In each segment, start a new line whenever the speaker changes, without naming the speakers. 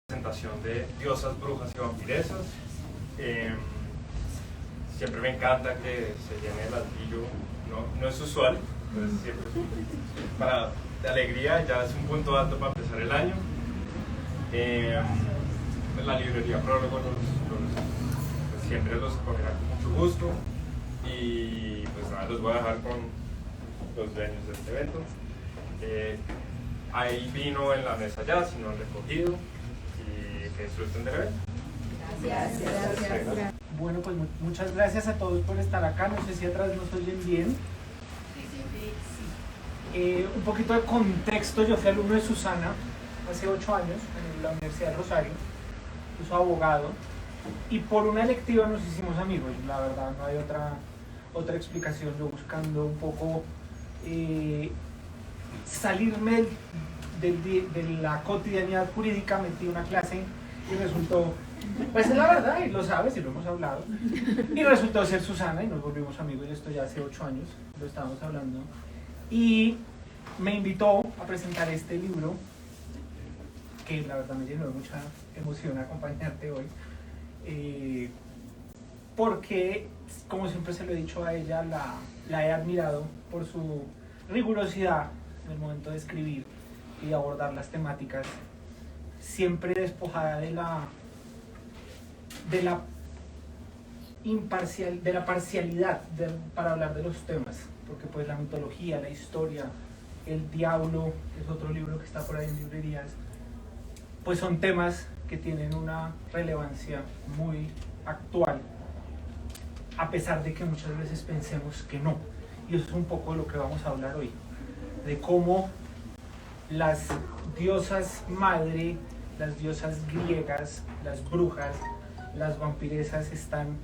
presentación de diosas, brujas y vampiresas. Siempre me encanta que se llene el altillo, no es usual, pues siempre para de alegría, ya es un punto alto para empezar el año. La librería Prólogo pues siempre los cogerá con mucho gusto, y pues nada, los voy a dejar con los dueños de este evento. Hay vino en la mesa ya, si no han recogido, y que disfruten del evento.
Gracias.
Bueno, pues muchas gracias a todos por estar acá. No sé si atrás nos oyen bien. Un poquito de contexto: yo fui alumno de Susana hace 8 años en la Universidad de Rosario. Yo soy abogado y por una electiva nos hicimos amigos. La verdad, no hay otra explicación. Yo buscando un poco salirme de la cotidianidad jurídica, metí una clase y resultó, pues es la verdad, y lo sabes y lo hemos hablado, y resultó ser Susana y nos volvimos amigos. Y esto ya hace 8 años lo estábamos hablando, y me invitó a presentar este libro que la verdad me llenó de mucha emoción acompañarte hoy, porque como siempre se lo he dicho a ella, la he admirado por su rigurosidad en el momento de escribir y abordar las temáticas, siempre despojada de la parcialidad para hablar de los temas, porque pues la mitología, la historia, el diablo, que es otro libro que está por ahí en librerías, pues son temas que tienen una relevancia muy actual, a pesar de que muchas veces pensemos que no. Y eso es un poco de lo que vamos a hablar hoy, de cómo las diosas madre, las diosas griegas, las brujas, las vampiresas están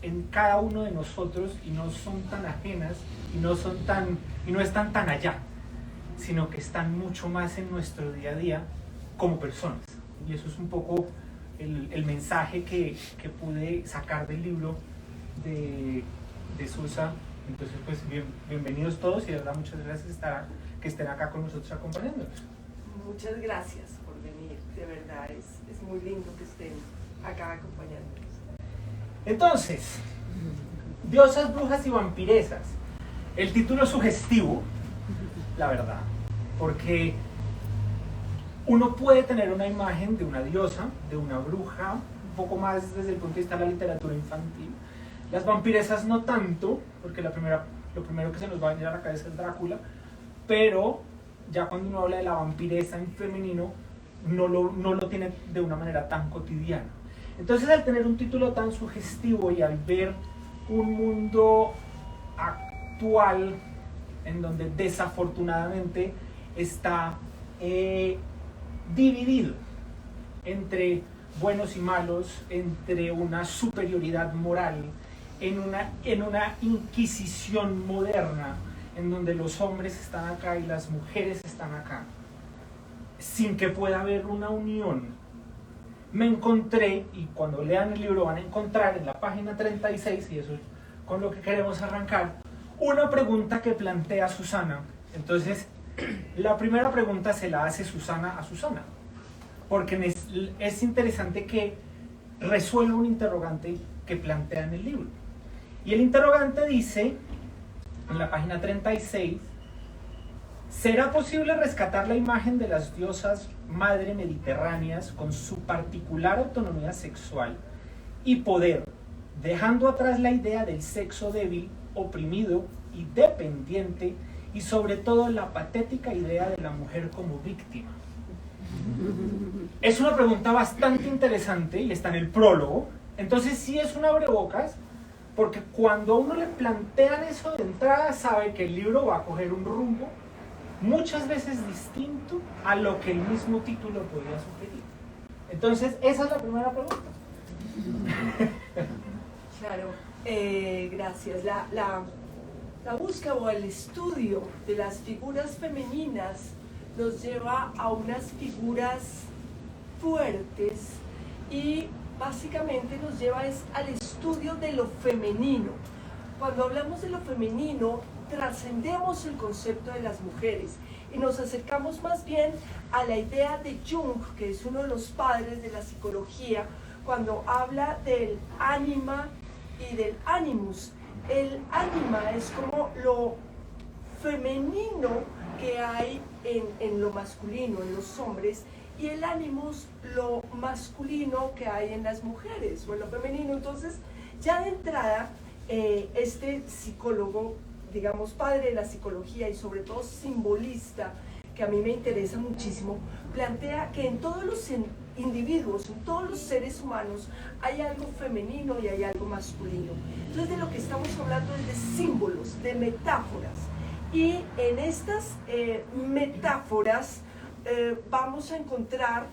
en cada uno de nosotros y no son tan ajenas y no están tan allá, sino que están mucho más en nuestro día a día como personas. Y eso es un poco el mensaje que pude sacar del libro de Susa. Entonces pues bienvenidos todos, y de verdad muchas gracias que estén acá con nosotros acompañándonos.
Muchas gracias por venir, de verdad es muy lindo que estén acá acompañándonos.
Entonces, diosas, brujas y vampiresas. El título es sugestivo, la verdad, porque uno puede tener una imagen de una diosa, de una bruja, un poco más desde el punto de vista de la literatura infantil. Las vampiresas no tanto, porque lo primero que se nos va a venir a la cabeza es Drácula, pero ya cuando uno habla de la vampiresa en femenino, no lo tiene de una manera tan cotidiana. Entonces, al tener un título tan sugestivo y al ver un mundo actual en donde desafortunadamente está dividido entre buenos y malos, entre una superioridad moral, en una inquisición moderna, en donde los hombres están acá y las mujeres están acá, sin que pueda haber una unión, me encontré, y cuando lean el libro van a encontrar en la página 36, y eso es con lo que queremos arrancar, una pregunta que plantea Susana. Entonces, la primera pregunta se la hace Susana a Susana, porque es interesante que resuelva un interrogante que plantea en el libro. Y el interrogante dice, en la página 36, ¿será posible rescatar la imagen de las diosas madre mediterráneas con su particular autonomía sexual y poder, dejando atrás la idea del sexo débil, oprimido y dependiente, y sobre todo la patética idea de la mujer como víctima? Es una pregunta bastante interesante y está en el prólogo. Entonces sí es un abrebocas, porque cuando a uno le plantean eso de entrada, sabe que el libro va a coger un rumbo muchas veces distinto a lo que el mismo título podría sugerir. Entonces esa es la primera pregunta.
Claro, gracias. La búsqueda o el estudio de las figuras femeninas nos lleva a unas figuras fuertes y básicamente nos lleva al estudio de lo femenino. Cuando hablamos de lo femenino, trascendemos el concepto de las mujeres. y nos acercamos más bien a la idea de Jung, que es uno de los padres de la psicología, cuando habla del ánima y del animus. El ánima es como lo femenino que hay en lo masculino, en los hombres, y el animus, lo masculino que hay en las mujeres, o en lo femenino. Entonces, ya de entrada, este psicólogo, digamos, padre de la psicología y sobre todo simbolista, que a mí me interesa muchísimo, plantea que en todos los individuos, en todos los seres humanos, hay algo femenino y hay algo masculino. Entonces, de lo que estamos hablando es de símbolos, de metáforas. Y en estas metáforas vamos a encontrar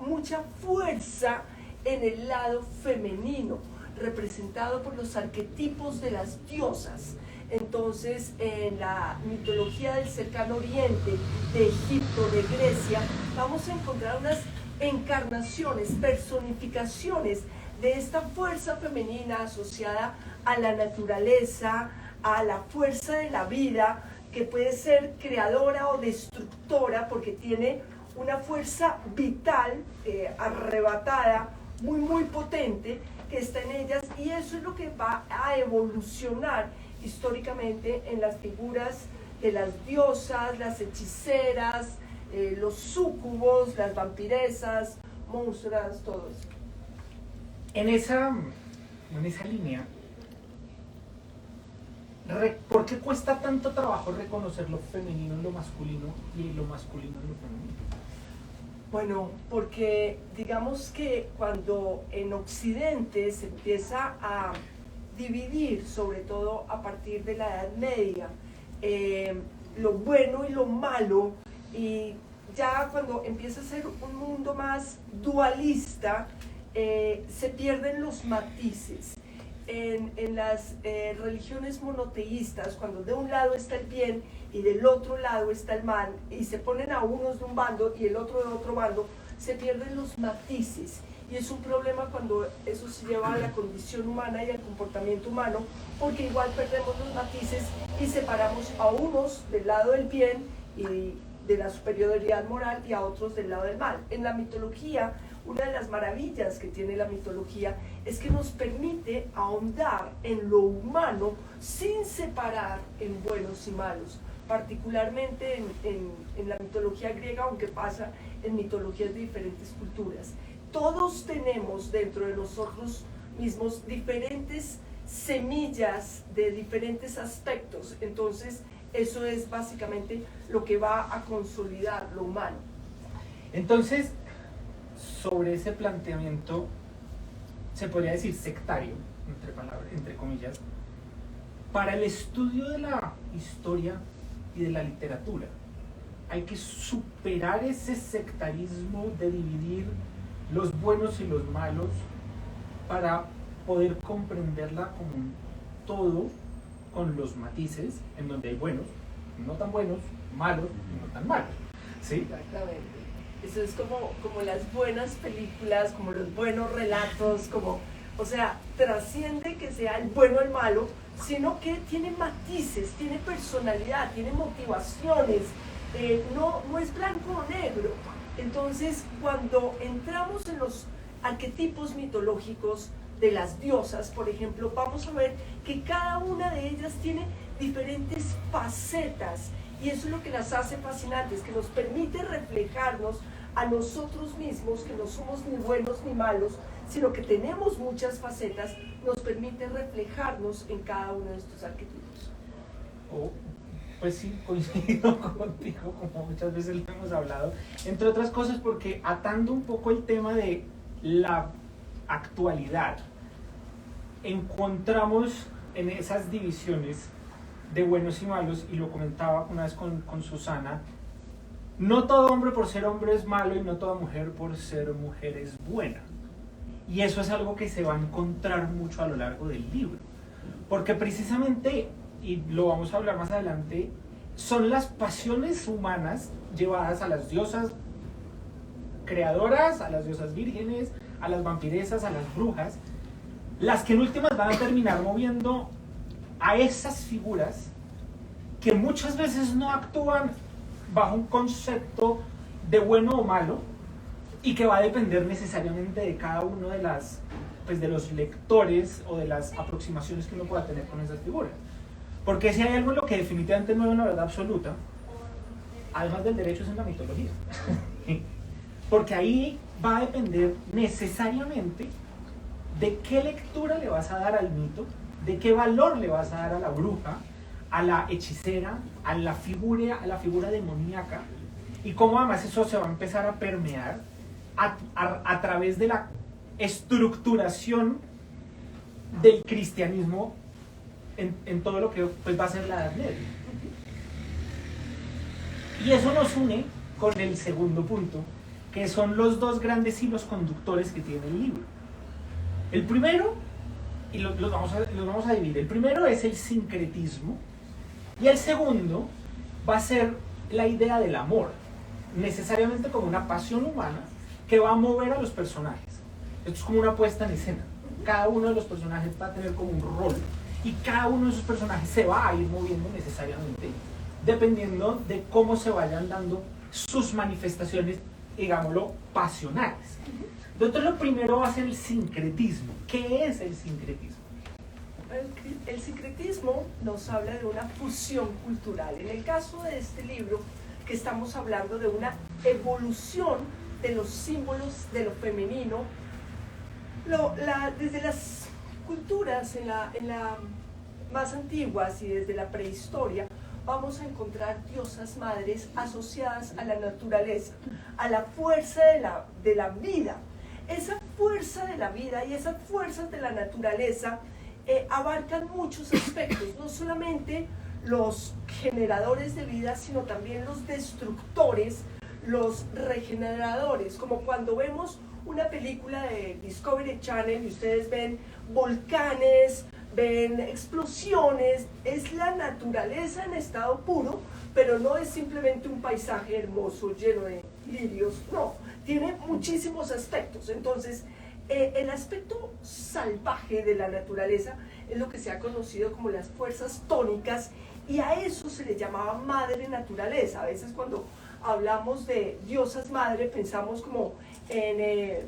mucha fuerza en el lado femenino, representado por los arquetipos de las diosas. Entonces, en la mitología del cercano oriente, de Egipto, de Grecia, vamos a encontrar unas encarnaciones, personificaciones de esta fuerza femenina asociada a la naturaleza, a la fuerza de la vida, que puede ser creadora o destructora, porque tiene una fuerza vital, arrebatada, muy, muy potente, que está en ellas, y eso es lo que va a evolucionar históricamente en las figuras de las diosas, las hechiceras, los súcubos, las vampiresas, monstruas, todo eso.
En esa línea, ¿por qué cuesta tanto trabajo reconocer lo femenino en lo masculino y lo masculino en lo femenino?
Bueno, porque digamos que cuando en Occidente se empieza a dividir, sobre todo a partir de la Edad Media, lo bueno y lo malo, y ya cuando empieza a ser un mundo más dualista, se pierden los matices. En las religiones monoteístas, cuando de un lado está el bien y del otro lado está el mal, y se ponen a unos de un bando y el otro de otro bando, se pierden los matices. Y es un problema cuando eso se lleva a la condición humana y al comportamiento humano, porque igual perdemos los matices y separamos a unos del lado del bien y de la superioridad moral y a otros del lado del mal. En la mitología, una de las maravillas que tiene la mitología es que nos permite ahondar en lo humano sin separar en buenos y malos, particularmente en la mitología griega, aunque pasa en mitologías de diferentes culturas. Todos tenemos dentro de nosotros mismos diferentes semillas de diferentes aspectos, entonces eso es básicamente lo que va a consolidar lo humano.
Entonces, sobre ese planteamiento, se podría decir sectario, entre comillas, para el estudio de la historia y de la literatura, hay que superar ese sectarismo de dividir los buenos y los malos para poder comprenderla como un todo, con los matices, en donde hay buenos, no tan buenos, malos, no tan malos, ¿sí?
Exactamente. Eso es como las buenas películas, como los buenos relatos, o sea, trasciende que sea el bueno o el malo, sino que tiene matices, tiene personalidad, tiene motivaciones, no es blanco o negro. Entonces, cuando entramos en los arquetipos mitológicos de las diosas, por ejemplo, vamos a ver que cada una de ellas tiene diferentes facetas, y eso es lo que las hace fascinantes, que nos permite reflejarnos a nosotros mismos, que no somos ni buenos ni malos, sino que tenemos muchas facetas, nos permite reflejarnos en cada uno de estos arquetipos.
Pues sí, coincido contigo, como muchas veces lo hemos hablado, entre otras cosas porque atando un poco el tema de la actualidad, encontramos en esas divisiones de buenos y malos, y lo comentaba una vez con Susana, no todo hombre por ser hombre es malo y no toda mujer por ser mujer es buena. Y eso es algo que se va a encontrar mucho a lo largo del libro, porque precisamente, y lo vamos a hablar más adelante, son las pasiones humanas llevadas a las diosas creadoras, a las diosas vírgenes, a las vampiresas, a las brujas, las que en últimas van a terminar moviendo a esas figuras que muchas veces no actúan bajo un concepto de bueno o malo y que va a depender necesariamente de cada uno de las, pues, de los lectores o de las aproximaciones que uno pueda tener con esas figuras. Porque si hay algo en lo que definitivamente no hay una verdad absoluta, además del derecho, es en la mitología. Porque ahí va a depender necesariamente de qué lectura le vas a dar al mito, de qué valor le vas a dar a la bruja, a la hechicera, a la figura demoníaca, y cómo además eso se va a empezar a permear a través de la estructuración del cristianismo en todo lo que pues, va a ser la Edad Media. Y eso nos une con el segundo punto, que son los dos grandes hilos conductores que tiene el libro. El primero, y los vamos a dividir, el primero es el sincretismo, y el segundo va a ser la idea del amor, necesariamente como una pasión humana que va a mover a los personajes. Esto es como una puesta en escena. Cada uno de los personajes va a tener como un rol, y cada uno de esos personajes se va a ir moviendo necesariamente, dependiendo de cómo se vayan dando sus manifestaciones, digámoslo, pasionales. Entonces lo primero va a ser el sincretismo. ¿Qué es el sincretismo?
El sincretismo nos habla de una fusión cultural. En el caso de este libro, que estamos hablando de una evolución de los símbolos de lo femenino, desde las culturas en la más antiguas y desde la prehistoria, vamos a encontrar diosas madres asociadas a la naturaleza, a la fuerza de la vida. Esa fuerza de la vida y esas fuerzas de la naturaleza abarcan muchos aspectos, no solamente los generadores de vida, sino también los destructores, los regeneradores, como cuando vemos una película de Discovery Channel y ustedes ven volcanes, ven explosiones, es la naturaleza en estado puro, pero no es simplemente un paisaje hermoso lleno de lirios, no, tiene muchísimos aspectos. Entonces, el aspecto salvaje de la naturaleza es lo que se ha conocido como las fuerzas tónicas, y a eso se le llamaba madre naturaleza. A veces cuando hablamos de diosas madre pensamos como en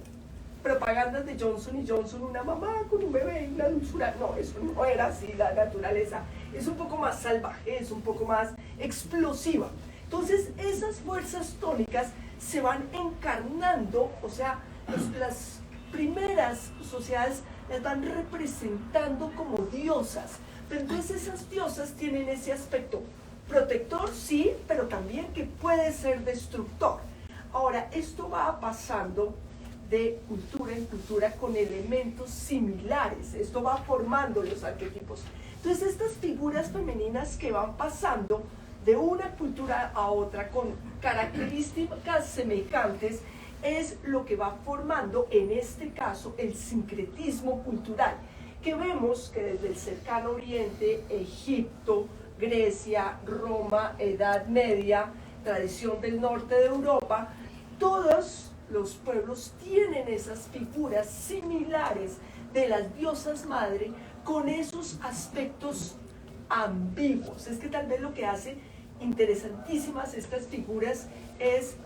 propagandas de Johnson & Johnson, una mamá con un bebé y una dulzura. No, eso no era así. La naturaleza es un poco más salvaje, es un poco más explosiva. Entonces esas fuerzas tónicas se van encarnando, o sea, las primeras sociedades las van representando como diosas, pero entonces esas diosas tienen ese aspecto protector, sí, pero también que puede ser destructor. Ahora, esto va pasando de cultura en cultura con elementos similares, esto va formando los arquetipos. Entonces estas figuras femeninas que van pasando de una cultura a otra con características semejantes es lo que va formando, en este caso, el sincretismo cultural, que vemos que desde el cercano oriente, Egipto, Grecia, Roma, Edad Media, tradición del norte de Europa, todos los pueblos tienen esas figuras similares de las diosas madre con esos aspectos ambiguos. Es que tal vez lo que hace interesantísimas estas figuras es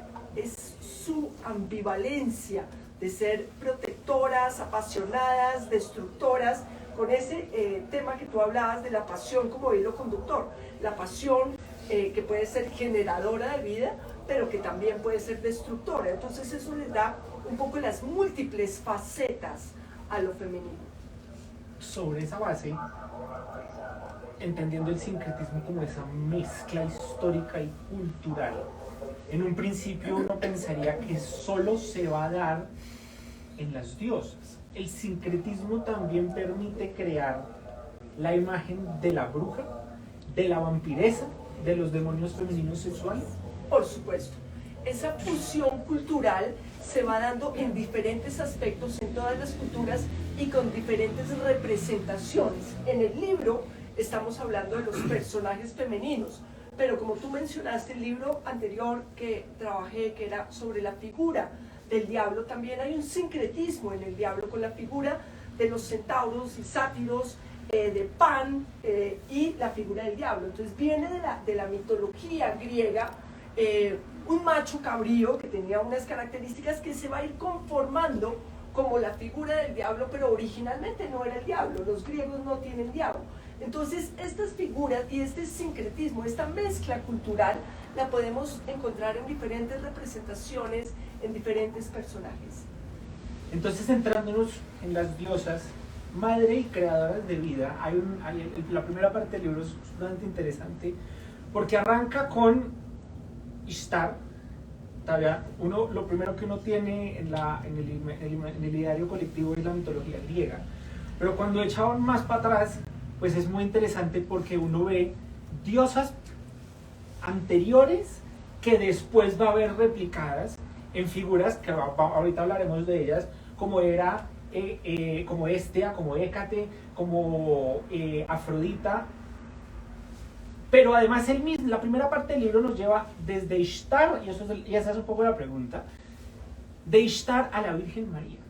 su ambivalencia de ser protectoras, apasionadas, destructoras, con ese tema que tú hablabas de la pasión como hilo conductor, la pasión que puede ser generadora de vida, pero que también puede ser destructora. Entonces eso les da un poco las múltiples facetas a lo femenino.
Sobre esa base, entendiendo el sincretismo como esa mezcla histórica y cultural, en un principio uno pensaría que solo se va a dar en las diosas. El sincretismo también permite crear la imagen de la bruja, de la vampiresa, de los demonios femeninos sexuales.
Por supuesto, esa fusión cultural se va dando en diferentes aspectos en todas las culturas y con diferentes representaciones. En el libro estamos hablando de los personajes femeninos, pero como tú mencionaste, el libro anterior que trabajé, que era sobre la figura del diablo, también hay un sincretismo en el diablo con la figura de los centauros y sátiros, de Pan y la figura del diablo. Entonces viene de la mitología griega un macho cabrío que tenía unas características que se va a ir conformando como la figura del diablo, pero originalmente no era el diablo, los griegos no tienen diablo. Entonces estas figuras y este sincretismo, esta mezcla cultural, la podemos encontrar en diferentes representaciones, en diferentes personajes.
Entonces, centrándonos en las diosas, madre y creadoras de vida, la primera parte del libro es bastante interesante, porque arranca con Ishtar. Lo primero que uno tiene en el ideario colectivo es la mitología griega, pero cuando echaban más para atrás, pues es muy interesante porque uno ve diosas anteriores que después va a ver replicadas en figuras que ahorita hablaremos de ellas, como Hera, como Hestia, como Hécate, como Afrodita. Pero además la primera parte del libro nos lleva desde Ishtar, y esa es un poco la pregunta, de Ishtar a la Virgen María.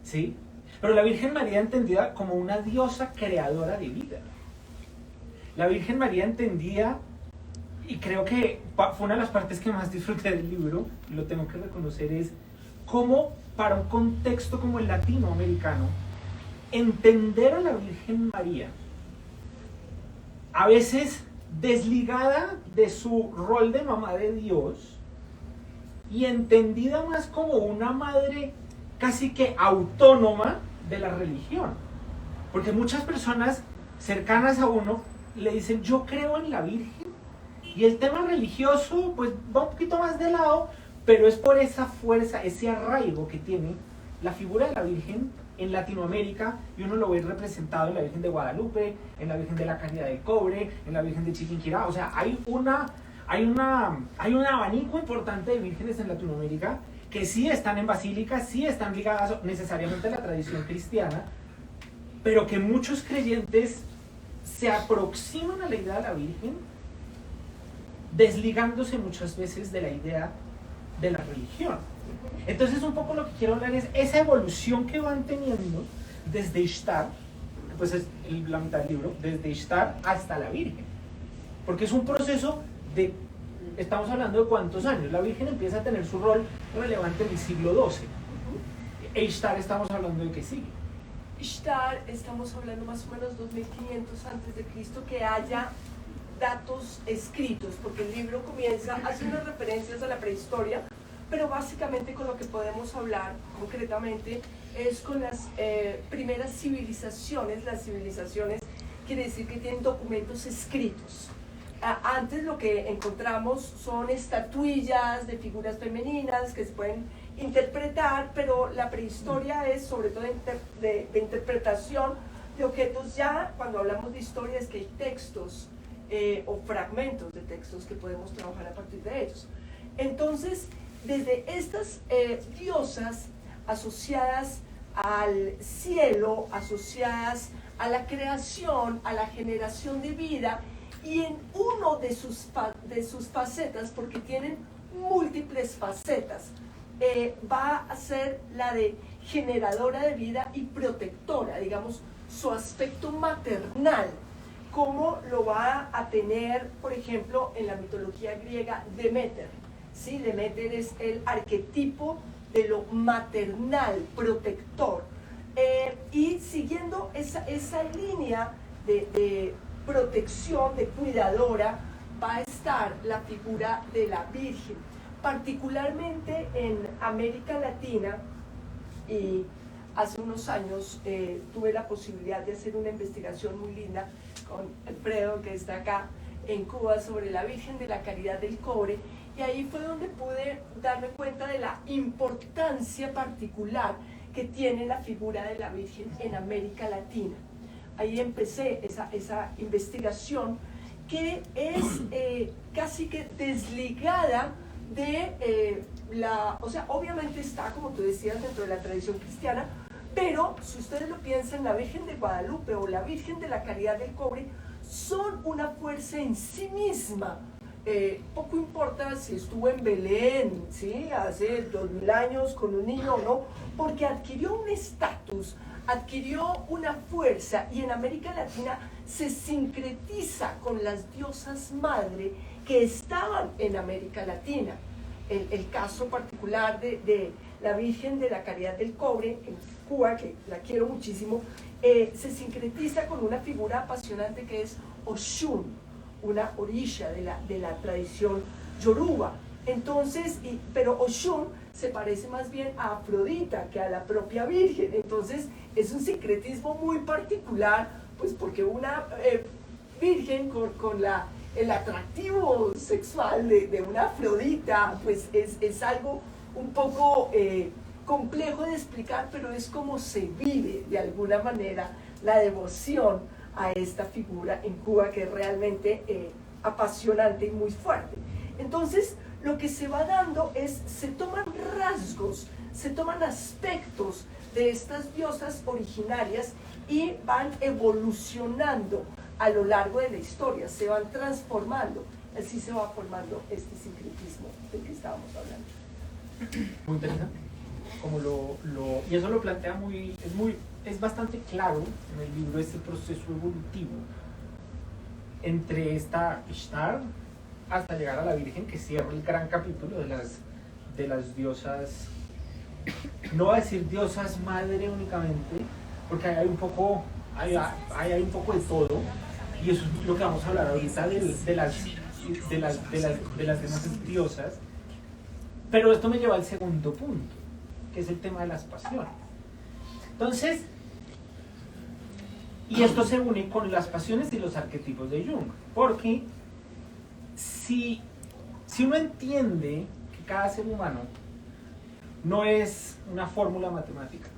¿Sí? Pero la Virgen María entendida como una diosa creadora de vida. La Virgen María entendía, y creo que fue una de las partes que más disfruté del libro, lo tengo que reconocer, es cómo para un contexto como el latinoamericano, entender a la Virgen María, a veces desligada de su rol de mamá de Dios y entendida más como una madre casi que autónoma de la religión. Porque muchas personas cercanas a uno le dicen, yo creo en la Virgen, y el tema religioso pues va un poquito más de lado, pero es por esa fuerza, ese arraigo que tiene la figura de la Virgen en Latinoamérica, y uno lo ve representado en la Virgen de Guadalupe, en la Virgen de la Caridad del Cobre, en la Virgen de Chiquinquirá. O sea, hay un abanico importante de vírgenes en Latinoamérica que sí están en basílicas, sí están ligadas necesariamente a la tradición cristiana, pero que muchos creyentes se aproximan a la idea de la Virgen desligándose muchas veces de la idea de la religión. Entonces un poco lo que quiero hablar es esa evolución que van teniendo desde Ishtar, pues es la mitad del libro, desde Ishtar hasta la Virgen, porque es un proceso de, estamos hablando de cuántos años. La Virgen empieza a tener su rol relevante en el siglo XII, e Ishtar estamos hablando de qué sigue.
Ishtar, estamos hablando más o menos 2500 antes de Cristo, que haya datos escritos, porque el libro comienza haciendo referencias a la prehistoria, pero básicamente con lo que podemos hablar concretamente es con las primeras civilizaciones. Las civilizaciones quiere decir que tienen documentos escritos. Antes lo que encontramos son estatuillas de figuras femeninas que se pueden interpretar, pero la prehistoria es sobre todo de interpretación de objetos. Ya cuando hablamos de historia es que hay textos o fragmentos de textos que podemos trabajar a partir de ellos. Entonces, desde estas diosas asociadas al cielo, asociadas a la creación, a la generación de vida, y en uno de sus facetas, porque tienen múltiples facetas, va a ser la de generadora de vida y protectora, digamos, su aspecto maternal, como lo va a tener, por ejemplo, en la mitología griega Deméter. ¿Sí? Deméter es el arquetipo de lo maternal, protector. Y siguiendo esa línea de protección, de cuidadora, va a estar la figura de la Virgen, particularmente en América Latina. Y hace unos años tuve la posibilidad de hacer una investigación muy linda con Alfredo, que está acá en Cuba, sobre la Virgen de la Caridad del Cobre, y ahí fue donde pude darme cuenta de la importancia particular que tiene la figura de la Virgen en América Latina. Ahí empecé esa investigación, que es casi que desligada de o sea, obviamente está, como tú decías, dentro de la tradición cristiana, pero si ustedes lo piensan, la Virgen de Guadalupe o la Virgen de la Caridad del Cobre son una fuerza en sí misma. Poco importa si estuvo en Belén, ¿sí? Hace 2000 años con un niño o no, porque adquirió un estatus, adquirió una fuerza, y en América Latina se sincretiza con las diosas madre que estaban en América Latina. El caso particular de la Virgen de la Caridad del Cobre en Cuba, que la quiero muchísimo, se sincretiza con una figura apasionante que es Oshun, una orisha de la tradición yoruba. Entonces, pero Oshun se parece más bien a Afrodita que a la propia Virgen. Entonces es un sincretismo muy particular, pues porque una Virgen con el atractivo sexual de una Afrodita, pues es algo un poco complejo de explicar, pero es como se vive de alguna manera la devoción a esta figura en Cuba, que es realmente apasionante y muy fuerte. Entonces, lo que se va dando es, se toman rasgos, se toman aspectos de estas diosas originarias y van evolucionando a lo largo de la historia, se van transformando, así se va formando este sincretismo del que estábamos hablando.
Muy interesante. Como y eso lo plantea es bastante claro en el libro, este proceso evolutivo entre esta Ishtar hasta llegar a la Virgen, que cierra el gran capítulo de las diosas, no voy a decir diosas madre únicamente, porque hay un poco de todo, y eso es lo que vamos a hablar ahorita de las demás diosas. Pero esto me lleva al segundo punto, que es el tema de las pasiones. Entonces, y esto se une con las pasiones y los arquetipos de Jung, porque si uno entiende que cada ser humano no es una fórmula matemática,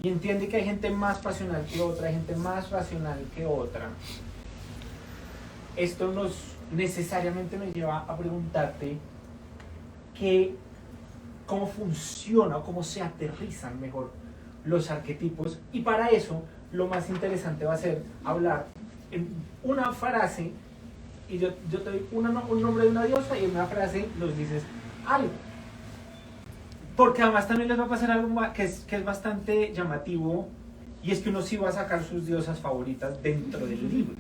y entiende que hay gente más pasional que otra, hay gente más racional que otra, esto necesariamente me lleva a preguntarte cómo funciona o cómo se aterrizan mejor los arquetipos, y para eso lo más interesante va a ser hablar en una frase, y yo te doy un nombre de una diosa y en una frase nos dices algo, porque además también les va a pasar algo que es bastante llamativo, y es que uno sí va a sacar sus diosas favoritas dentro del libro,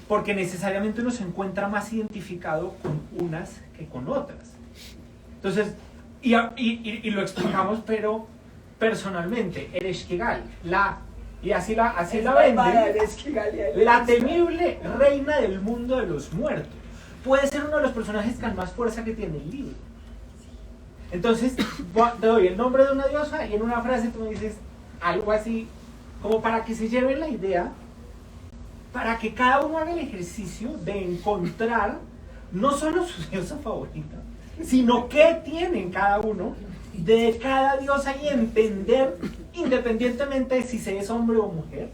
porque necesariamente uno se encuentra más identificado con unas que con otras. Entonces, y lo explicamos, pero personalmente, Ereshkigal, y así la venden, la temible reina del mundo de los muertos, puede ser uno de los personajes con más fuerza que tiene el libro. Entonces, te doy el nombre de una diosa y en una frase tú me dices algo así, como para que se lleve la idea, para que cada uno haga el ejercicio de encontrar no solo su diosa favorita, sino qué tienen cada uno de cada diosa, y entender, independientemente de si se es hombre o mujer,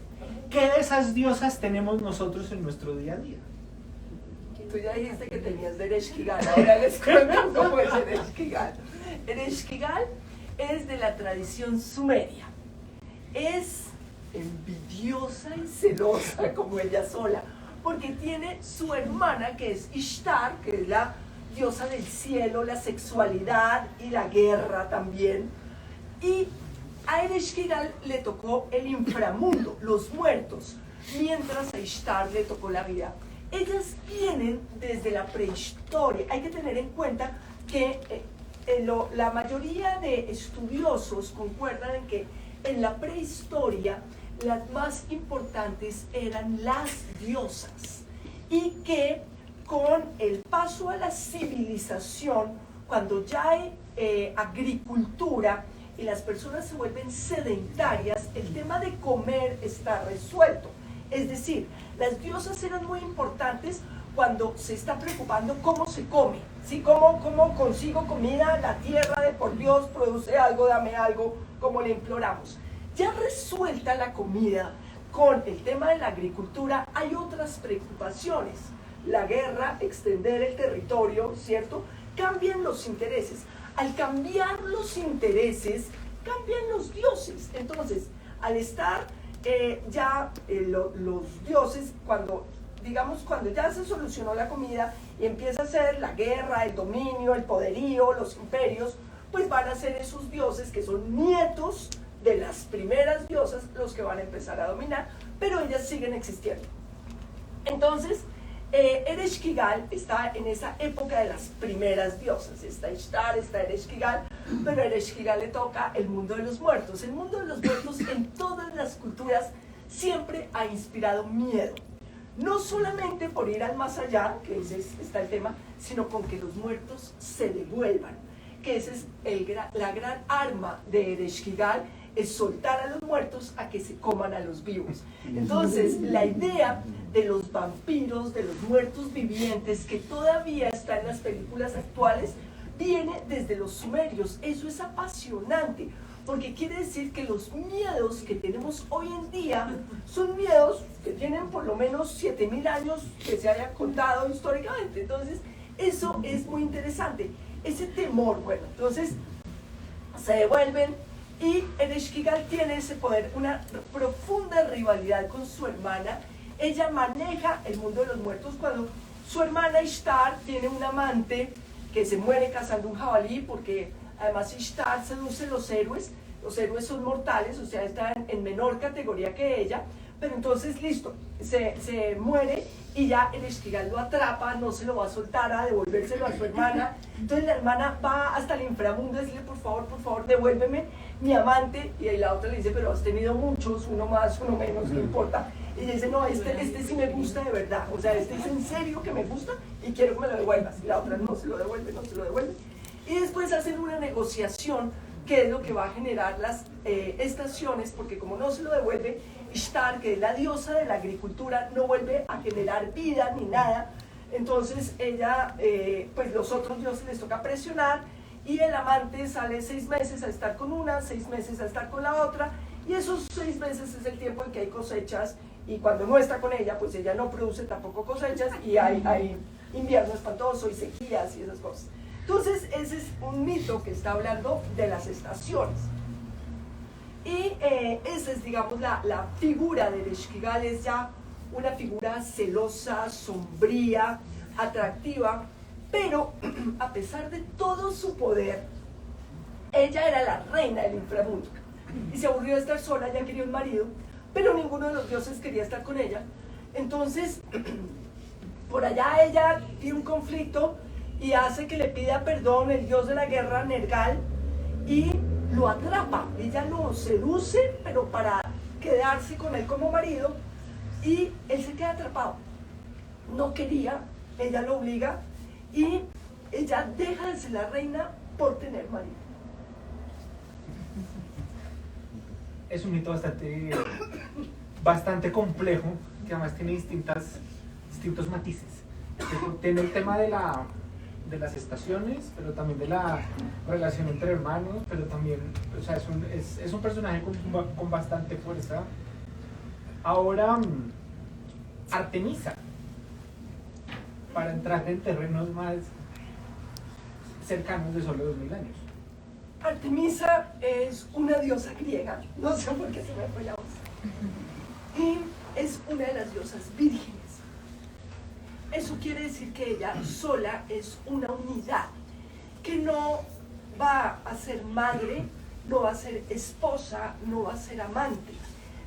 qué de esas diosas tenemos nosotros en nuestro día a día.
Tú ya dijiste que tenías de Ereshkigal, ahora les cuento cómo es Ereshkigal. Ereshkigal es de la tradición sumeria, es envidiosa y celosa como ella sola, porque tiene su hermana que es Ishtar, que es la diosa del cielo, la sexualidad y la guerra también, y a Ereshkigal le tocó el inframundo, los muertos, mientras a Ishtar le tocó la vida. Ellas vienen desde la prehistoria. Hay que tener en cuenta que la mayoría de estudiosos concuerdan en que en la prehistoria las más importantes eran las diosas, y que con el paso a la civilización, cuando ya hay agricultura y las personas se vuelven sedentarias, el tema de comer está resuelto. Es decir, las diosas eran muy importantes cuando se está preocupando cómo se come, ¿sí? ¿Cómo consigo comida? La tierra de por Dios produce algo, dame algo, como le imploramos. Ya resuelta la comida con el tema de la agricultura, hay otras preocupaciones. La guerra, extender el territorio, ¿cierto? Cambian los intereses. Al cambiar los intereses, cambian los dioses. Entonces, al estar los dioses, cuando ya se solucionó la comida y empieza a ser la guerra, el dominio, el poderío, los imperios, pues van a ser esos dioses que son nietos de las primeras diosas los que van a empezar a dominar, pero ellas siguen existiendo. Entonces, Ereshkigal está en esa época de las primeras diosas. Está Ishtar, está Ereshkigal, pero a Ereshkigal le toca el mundo de los muertos. El mundo de los muertos en todas las culturas siempre ha inspirado miedo. No solamente por ir al más allá, que ese está el tema, sino con que los muertos se devuelvan. Que esa es la gran arma de Ereshkigal, es soltar a los muertos a que se coman a los vivos. Entonces, la idea de los vampiros, de los muertos vivientes, que todavía está en las películas actuales, viene desde los sumerios. Eso es apasionante, porque quiere decir que los miedos que tenemos hoy en día son miedos que tienen por lo menos 7000 años que se haya contado históricamente. Entonces, eso es muy interesante. Ese temor, bueno, entonces se devuelven y Ereshkigal tiene ese poder, una profunda rivalidad con su hermana. Ella maneja el mundo de los muertos cuando su hermana Ishtar tiene un amante que se muere cazando un jabalí, porque además Ishtar seduce los héroes son mortales, o sea, están en menor categoría que ella, pero entonces listo, se muere y ya Ereshkigal lo atrapa, no se lo va a soltar a devolvérselo a su hermana. Entonces la hermana va hasta el inframundo a decirle, por favor, devuélveme mi amante, y ahí la otra le dice, pero has tenido muchos, uno más, uno menos, no importa. Y ella dice, no, este sí me gusta de verdad, o sea, este es en serio que me gusta y quiero que me lo devuelvas. Y la otra no se lo devuelve. Y después hacen una negociación, que es lo que va a generar las estaciones, porque como no se lo devuelve, Ishtar, que es la diosa de la agricultura, no vuelve a generar vida ni nada. Entonces ella, pues los otros dioses les toca presionar, y el amante sale 6 meses a estar con una, 6 meses a estar con la otra, y esos 6 meses es el tiempo en que hay cosechas, y cuando no está con ella, pues ella no produce tampoco cosechas, y hay invierno espantoso y sequías y esas cosas. Entonces ese es un mito que está hablando de las estaciones. Y esa es, digamos, la figura de Ereshkigal, es ya una figura celosa, sombría, atractiva, pero a pesar de todo su poder, ella era la reina del inframundo y se aburrió de estar sola, ya quería un marido, pero ninguno de los dioses quería estar con ella. Entonces, por allá ella tiene un conflicto y hace que le pida perdón el dios de la guerra, Nergal, y lo atrapa. Ella lo seduce, pero para quedarse con él como marido, y él se queda atrapado. No quería, ella lo obliga, y ella deja de ser la reina por tener marido.
Es un mito bastante complejo, que además tiene distintos matices. Tiene el tema de las estaciones, pero también de la relación entre hermanos, pero también, o sea, es un personaje con bastante fuerza. Ahora, Artemisa, para entrar en terrenos más cercanos de solo 2000 años.
Artemisa es una diosa griega, no sé por qué se me fue la voz, y es una de las diosas vírgenes. Eso quiere decir que ella sola es una unidad, que no va a ser madre, no va a ser esposa, no va a ser amante.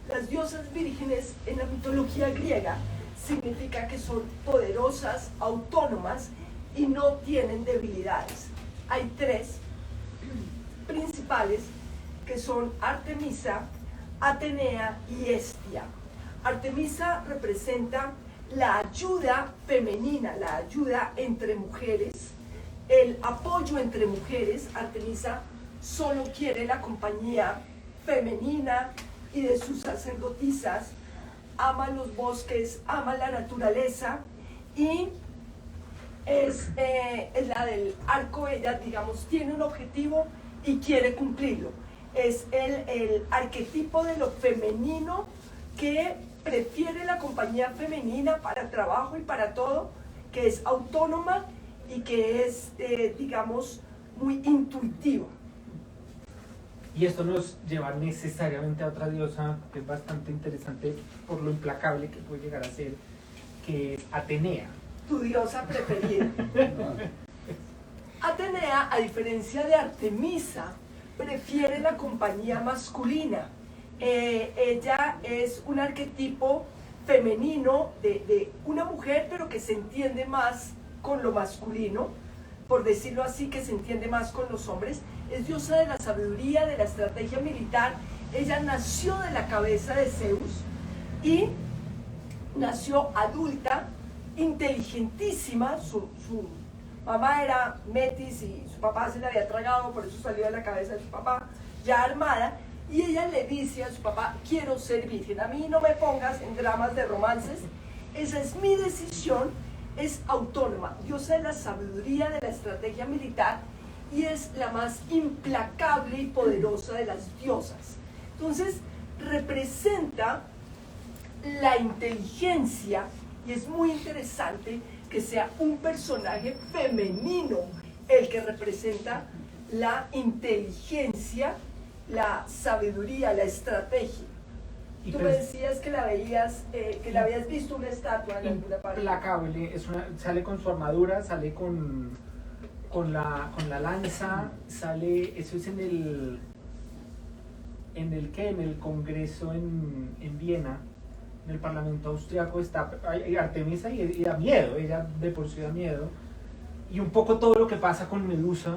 Las diosas vírgenes en la mitología griega significa que son poderosas, autónomas y no tienen debilidades. Hay 3 principales, que son Artemisa, Atenea y Hestia. Artemisa representa la ayuda femenina, la ayuda entre mujeres, el apoyo entre mujeres. Artemisa solo quiere la compañía femenina y de sus sacerdotisas, ama los bosques, ama la naturaleza, y es la del arco. Ella, digamos, tiene un objetivo y quiere cumplirlo. Es el arquetipo de lo femenino, que prefiere la compañía femenina para trabajo y para todo, que es autónoma y que es, digamos, muy intuitiva.
Y esto nos lleva necesariamente a otra diosa que es bastante interesante por lo implacable que puede llegar a ser, que es Atenea.
Tu diosa preferida. Atenea, a diferencia de Artemisa, prefiere la compañía masculina. Ella es un arquetipo femenino de una mujer, pero que se entiende más con lo masculino, por decirlo así, que se entiende más con los hombres. Es diosa de la sabiduría, de la estrategia militar. Ella nació de la cabeza de Zeus y nació adulta, inteligentísima. Su mamá era Metis y su papá se la había tragado, por eso salió de la cabeza de su papá, ya armada. Y ella le dice a su papá: quiero ser virgen, a mí no me pongas en dramas de romances, esa es mi decisión. Es autónoma, diosa de la sabiduría, de la estrategia militar, y es la más implacable y poderosa de las diosas. Entonces representa la inteligencia, y es muy interesante que sea un personaje femenino el que representa la inteligencia, la sabiduría, la estrategia. Tú me decías que la veías, que la habías visto una estatua en alguna parte.
Implacable, sale con su armadura, sale con la lanza, sale, eso es en el Congreso en Viena, en el Parlamento austriaco, está Artemisa y da miedo, ella de por sí da miedo. Y un poco todo lo que pasa con Medusa,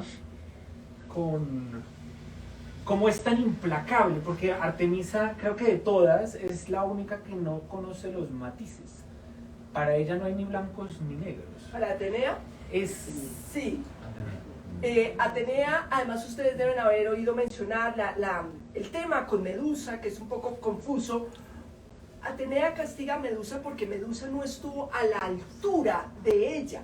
cómo es tan implacable, porque Artemisa, creo que de todas, es la única que no conoce los matices. Para ella no hay ni blancos ni negros.
¿Para Atenea? Sí. Atenea, además ustedes deben haber oído mencionar el tema con Medusa, que es un poco confuso. Atenea castiga a Medusa porque Medusa no estuvo a la altura de ella.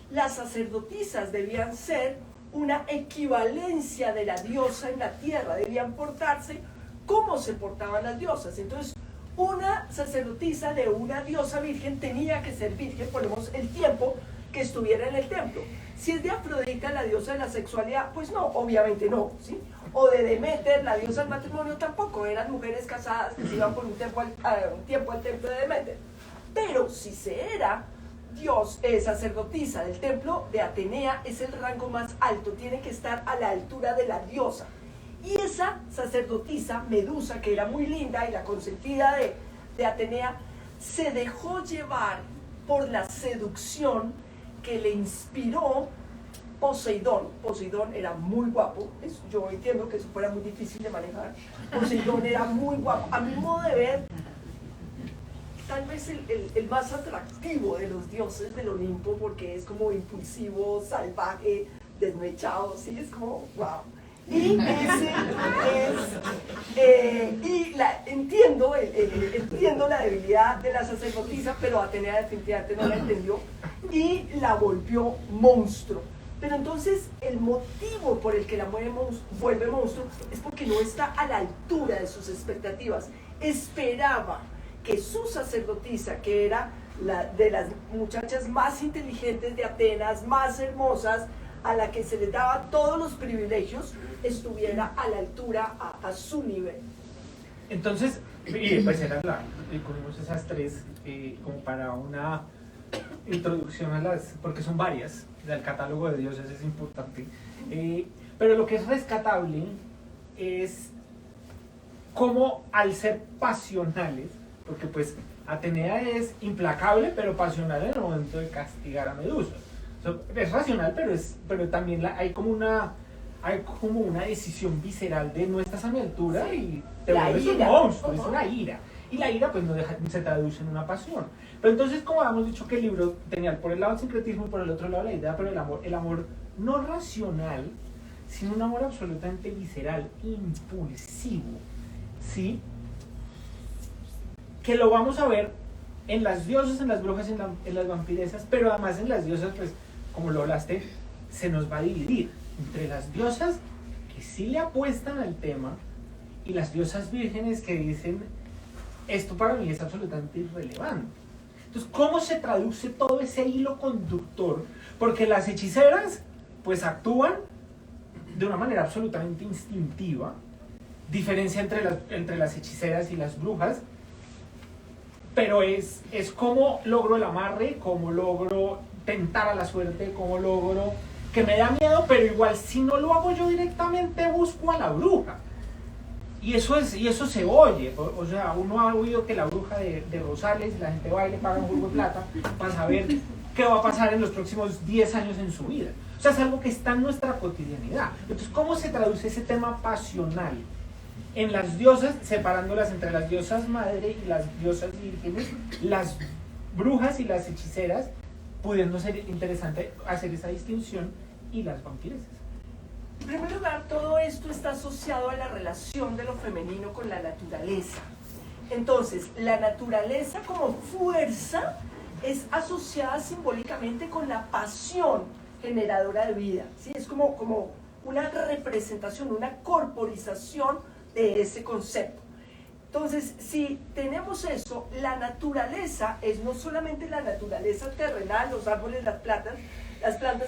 Las sacerdotisas debían ser una equivalencia de la diosa en la tierra, debían portarse como se portaban las diosas. Entonces, una sacerdotisa de una diosa virgen tenía que ser virgen, ponemos el tiempo que estuviera en el templo. Si es de Afrodita, la diosa de la sexualidad, pues no, obviamente no, ¿sí? O de Demeter, la diosa del matrimonio, tampoco, eran mujeres casadas que se iban por un tiempo al templo de Demeter. Pero si se era sacerdotisa del templo de Atenea, es el rango más alto, tiene que estar a la altura de la diosa. Y esa sacerdotisa, Medusa, que era muy linda y la consentida de Atenea, se dejó llevar por la seducción que le inspiró Poseidón. Poseidón era muy guapo, yo entiendo que eso fuera muy difícil de manejar. Poseidón era muy guapo, a mi modo de ver, tal vez el más atractivo de los dioses del Olimpo, porque es como impulsivo, salvaje, desmechado, ¿sí? Es como wow. Y entiendo la debilidad de la sacerdotisa, pero Atenea definitivamente no la entendió y la volvió monstruo. Pero entonces el motivo por el que la vuelve monstruo es porque no está a la altura de sus expectativas. Esperaba que su sacerdotisa, que era de las muchachas más inteligentes de Atenas, más hermosas, a la que se les daba todos los privilegios, estuviera a la altura, a su nivel.
Entonces, pues cogimos esas tres como para una introducción a porque son varias, del catálogo de dioses es importante, pero lo que es rescatable es cómo, al ser pasionales, porque pues Atenea es implacable pero pasional en el momento de castigar a Medusa. Es racional, pero también hay como una decisión visceral de no estás a mi altura y te vuelves un monstruo, es una ira. Y la ira pues no se traduce en una pasión. Pero entonces, como habíamos dicho que el libro tenía por el lado el sincretismo y por el otro lado la idea, pero el amor no racional, sino un amor absolutamente visceral, impulsivo, ¿sí? Que lo vamos a ver en las diosas, en las brujas, en las vampiresas, pero además en las diosas, pues, como lo hablaste, se nos va a dividir entre las diosas que sí le apuestan al tema y las diosas vírgenes que dicen, esto para mí es absolutamente irrelevante. Entonces, ¿cómo se traduce todo ese hilo conductor? Porque las hechiceras, pues, actúan de una manera absolutamente instintiva, diferencia entre las hechiceras y las brujas, pero es cómo logro el amarre, cómo logro tentar a la suerte, cómo logro que me da miedo, pero igual si no lo hago yo directamente busco a la bruja. Y eso se oye, o sea, uno ha oído que la bruja de Rosales, la gente va y le paga un jugo de plata para saber qué va a pasar en los próximos 10 años en su vida. O sea, es algo que está en nuestra cotidianidad. Entonces, ¿cómo se traduce ese tema pasional en las diosas, separándolas entre las diosas madre y las diosas vírgenes, las brujas y las hechiceras, pudiendo ser interesante hacer esa distinción, y las vampiresas?
En primer lugar, todo esto está asociado a la relación de lo femenino con la naturaleza. Entonces, la naturaleza como fuerza es asociada simbólicamente con la pasión generadora de vida, ¿sí? Es como una representación, una corporización de ese concepto. Entonces, si tenemos eso, la naturaleza es no solamente la naturaleza terrenal, los árboles, las plantas,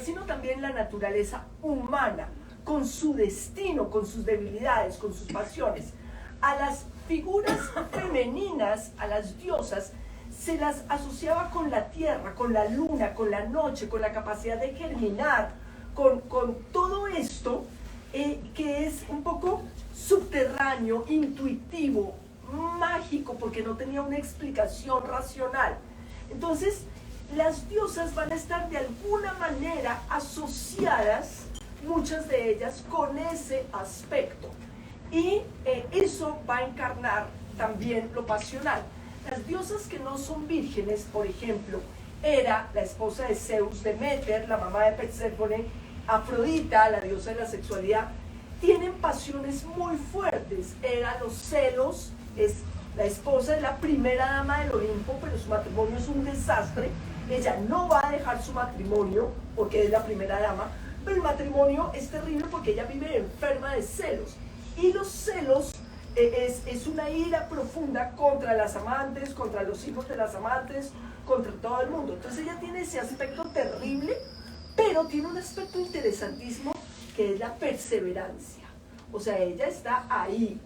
sino también la naturaleza humana, con su destino, con sus debilidades, con sus pasiones. A las figuras femeninas, a las diosas, se las asociaba con la tierra, con la luna, con la noche, con la capacidad de germinar, con todo esto que es un poco subterráneo, intuitivo, mágico, porque no tenía una explicación racional. Entonces, las diosas van a estar de alguna manera asociadas, muchas de ellas, con ese aspecto. Y eso va a encarnar también lo pasional. Las diosas que no son vírgenes, por ejemplo, Hera, la esposa de Zeus, Deméter, la mamá de Perséfone, Afrodita, la diosa de la sexualidad, tienen pasiones muy fuertes. Hera, los celos, es la esposa de la primera dama del Olimpo, pero su matrimonio es un desastre. Ella no va a dejar su matrimonio porque es la primera dama, pero el matrimonio es terrible porque ella vive enferma de celos. Y los celos es una ira profunda contra las amantes, contra los hijos de las amantes, contra todo el mundo. Entonces ella tiene ese aspecto terrible, pero tiene un aspecto interesantísimo que es la perseverancia. O sea, ella está ahí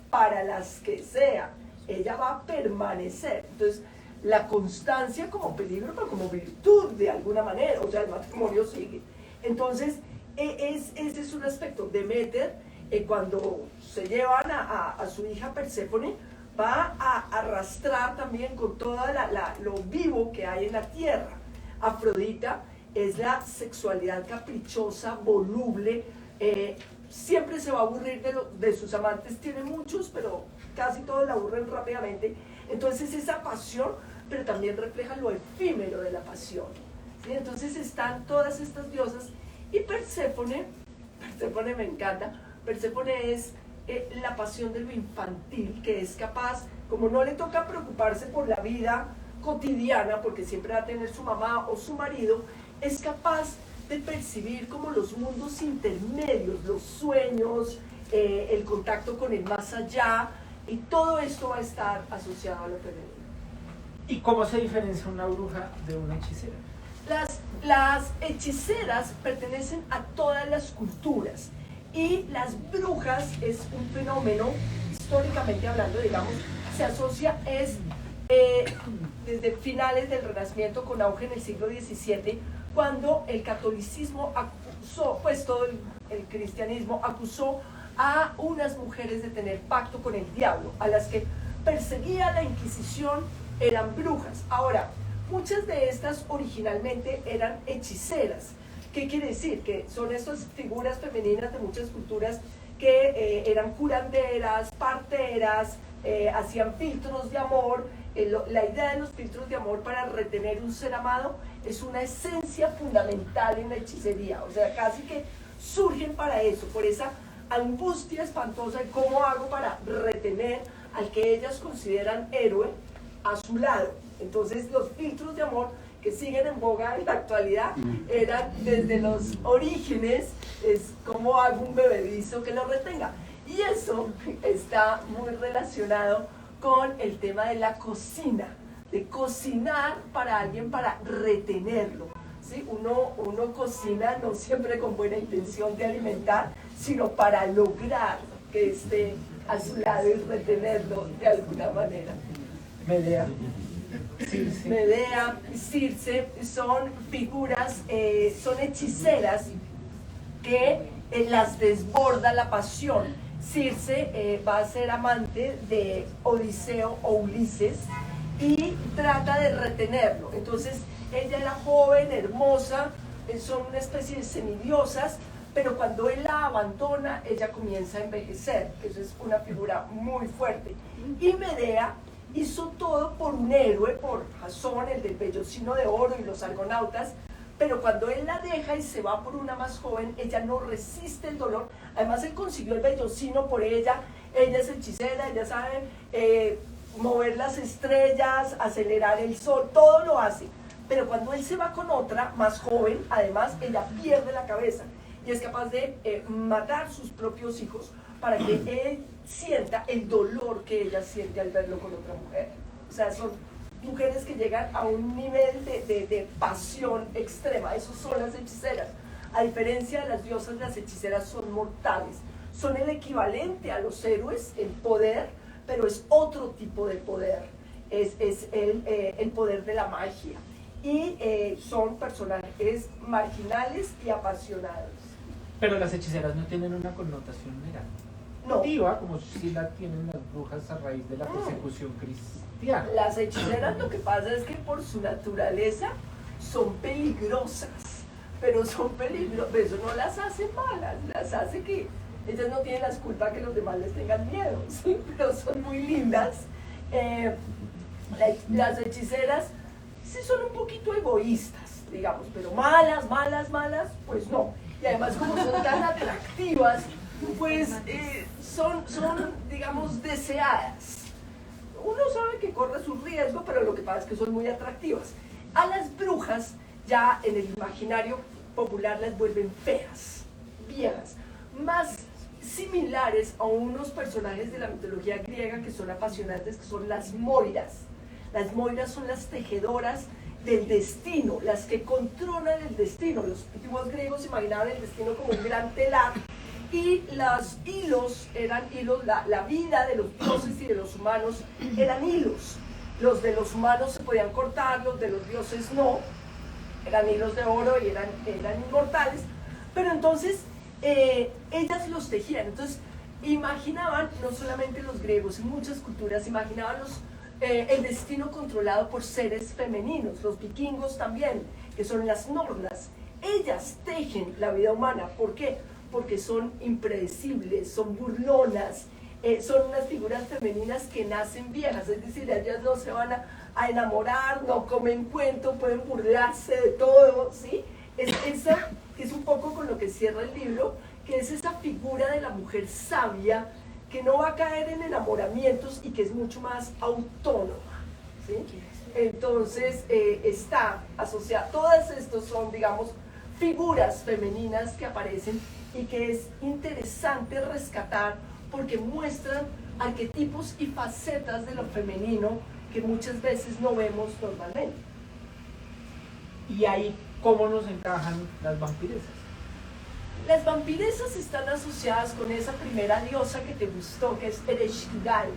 para las que sea, ella va a permanecer. Entonces, la constancia como peligro, pero como virtud de alguna manera, o sea, el matrimonio sigue. Entonces, ese es un aspecto. Deméter, cuando se llevan a su hija Perséfone, va a arrastrar también con toda lo vivo que hay en la tierra. Afrodita es la sexualidad caprichosa, voluble, siempre se va a aburrir de sus amantes, tiene muchos, pero casi todos la aburren rápidamente. Entonces esa pasión, pero también refleja lo efímero de la pasión, ¿sí? Entonces están todas estas diosas, y Perséfone me encanta. Perséfone es la pasión de lo infantil, que es capaz, como no le toca preocuparse por la vida cotidiana, porque siempre va a tener su mamá o su marido, es capaz de percibir como los mundos intermedios, los sueños, el contacto con el más allá, y todo esto va a estar asociado a lo femenino.
¿Y cómo se diferencia una bruja de una hechicera?
Las hechiceras pertenecen a todas las culturas, y las brujas es un fenómeno, históricamente hablando, digamos, se asocia desde finales del Renacimiento, con auge en el siglo XVII, cuando el catolicismo acusó, pues todo el cristianismo acusó a unas mujeres de tener pacto con el diablo, a las que perseguía la Inquisición, eran brujas. Ahora, muchas de estas originalmente eran hechiceras. ¿Qué quiere decir? Que son estas figuras femeninas de muchas culturas que eran curanderas, parteras, hacían filtros de amor. La idea de los filtros de amor para retener un ser amado es una esencia fundamental en la hechicería. O sea, casi que surgen para eso, por esa angustia espantosa de cómo hago para retener al que ellas consideran héroe a su lado. Entonces los filtros de amor que siguen en boga en la actualidad eran desde los orígenes, es como hago un bebedizo que lo retenga. Y eso está muy relacionado con el tema de la cocina, de cocinar para alguien para retenerlo, ¿sí? Uno cocina no siempre con buena intención de alimentar, sino para lograr que esté a su lado y retenerlo de alguna manera.
Medea.
Medea, Circe son figuras, son hechiceras que las desborda la pasión. Circe va a ser amante de Odiseo o Ulises y trata de retenerlo. Entonces ella era joven, hermosa, son una especie de semidiosas, pero cuando él la abandona, ella comienza a envejecer. Eso es una figura muy fuerte. Y Medea hizo todo por un héroe, por Jasón, el del vellocino de oro y los argonautas, pero cuando él la deja y se va por una más joven, ella no resiste el dolor. Además, él consiguió el vellocino por ella. Ella es hechicera, ella sabe mover las estrellas, acelerar el sol, todo lo hace. Pero cuando él se va con otra más joven, además, ella pierde la cabeza y es capaz de matar sus propios hijos para que él sienta el dolor que ella siente al verlo con otra mujer. O sea, son mujeres que llegan a un nivel de pasión extrema. Esos son las hechiceras. A diferencia de las diosas, las hechiceras son mortales. Son el equivalente a los héroes en poder, pero es otro tipo de poder. Es el poder de la magia. Y son personajes marginales y apasionados.
Pero las hechiceras no tienen una connotación negativa, como si la tienen las brujas a raíz de la persecución cristiana.
Las hechiceras, lo que pasa es que por su naturaleza son peligrosas, pero son peligrosas, eso no las hace malas, las hace que ellas no tienen la culpa que los demás les tengan miedo, ¿sí? Pero son muy lindas. Las hechiceras sí son un poquito egoístas, digamos, pero malas, pues no. Y además, como son tan atractivas, pues son, digamos, deseadas. Uno sabe que corre su riesgo, pero lo que pasa es que son muy atractivas. A las brujas, ya en el imaginario popular, las vuelven feas, viejas, más similares a unos personajes de la mitología griega que son apasionantes, que son las moiras. Las moiras son las tejedoras del destino, las que controlan el destino. Los antiguos griegos imaginaban el destino como un gran telar y los hilos eran hilos, la vida de los dioses y de los humanos eran hilos. Los de los humanos se podían cortar, los de los dioses no, eran hilos de oro y eran inmortales, pero entonces ellas los tejían. Entonces imaginaban, no solamente los griegos, en muchas culturas imaginaban el destino controlado por seres femeninos, los vikingos también, que son las nornas. Ellas tejen la vida humana. ¿Por qué? Porque son impredecibles, son burlonas, son unas figuras femeninas que nacen viejas, es decir, ellas no se van a enamorar, no comen cuento, pueden burlarse de todo, ¿sí? Esa es un poco con lo que cierra el libro, que es esa figura de la mujer sabia, que no va a caer en enamoramientos y que es mucho más autónoma, ¿sí? Entonces está asociada, todas estos son, digamos, figuras femeninas que aparecen y que es interesante rescatar porque muestran arquetipos y facetas de lo femenino que muchas veces no vemos normalmente.
Y ahí, ¿cómo nos encajan las vampiresas?
Las vampiresas están asociadas con esa primera diosa que te gustó, que es Ereshkigal,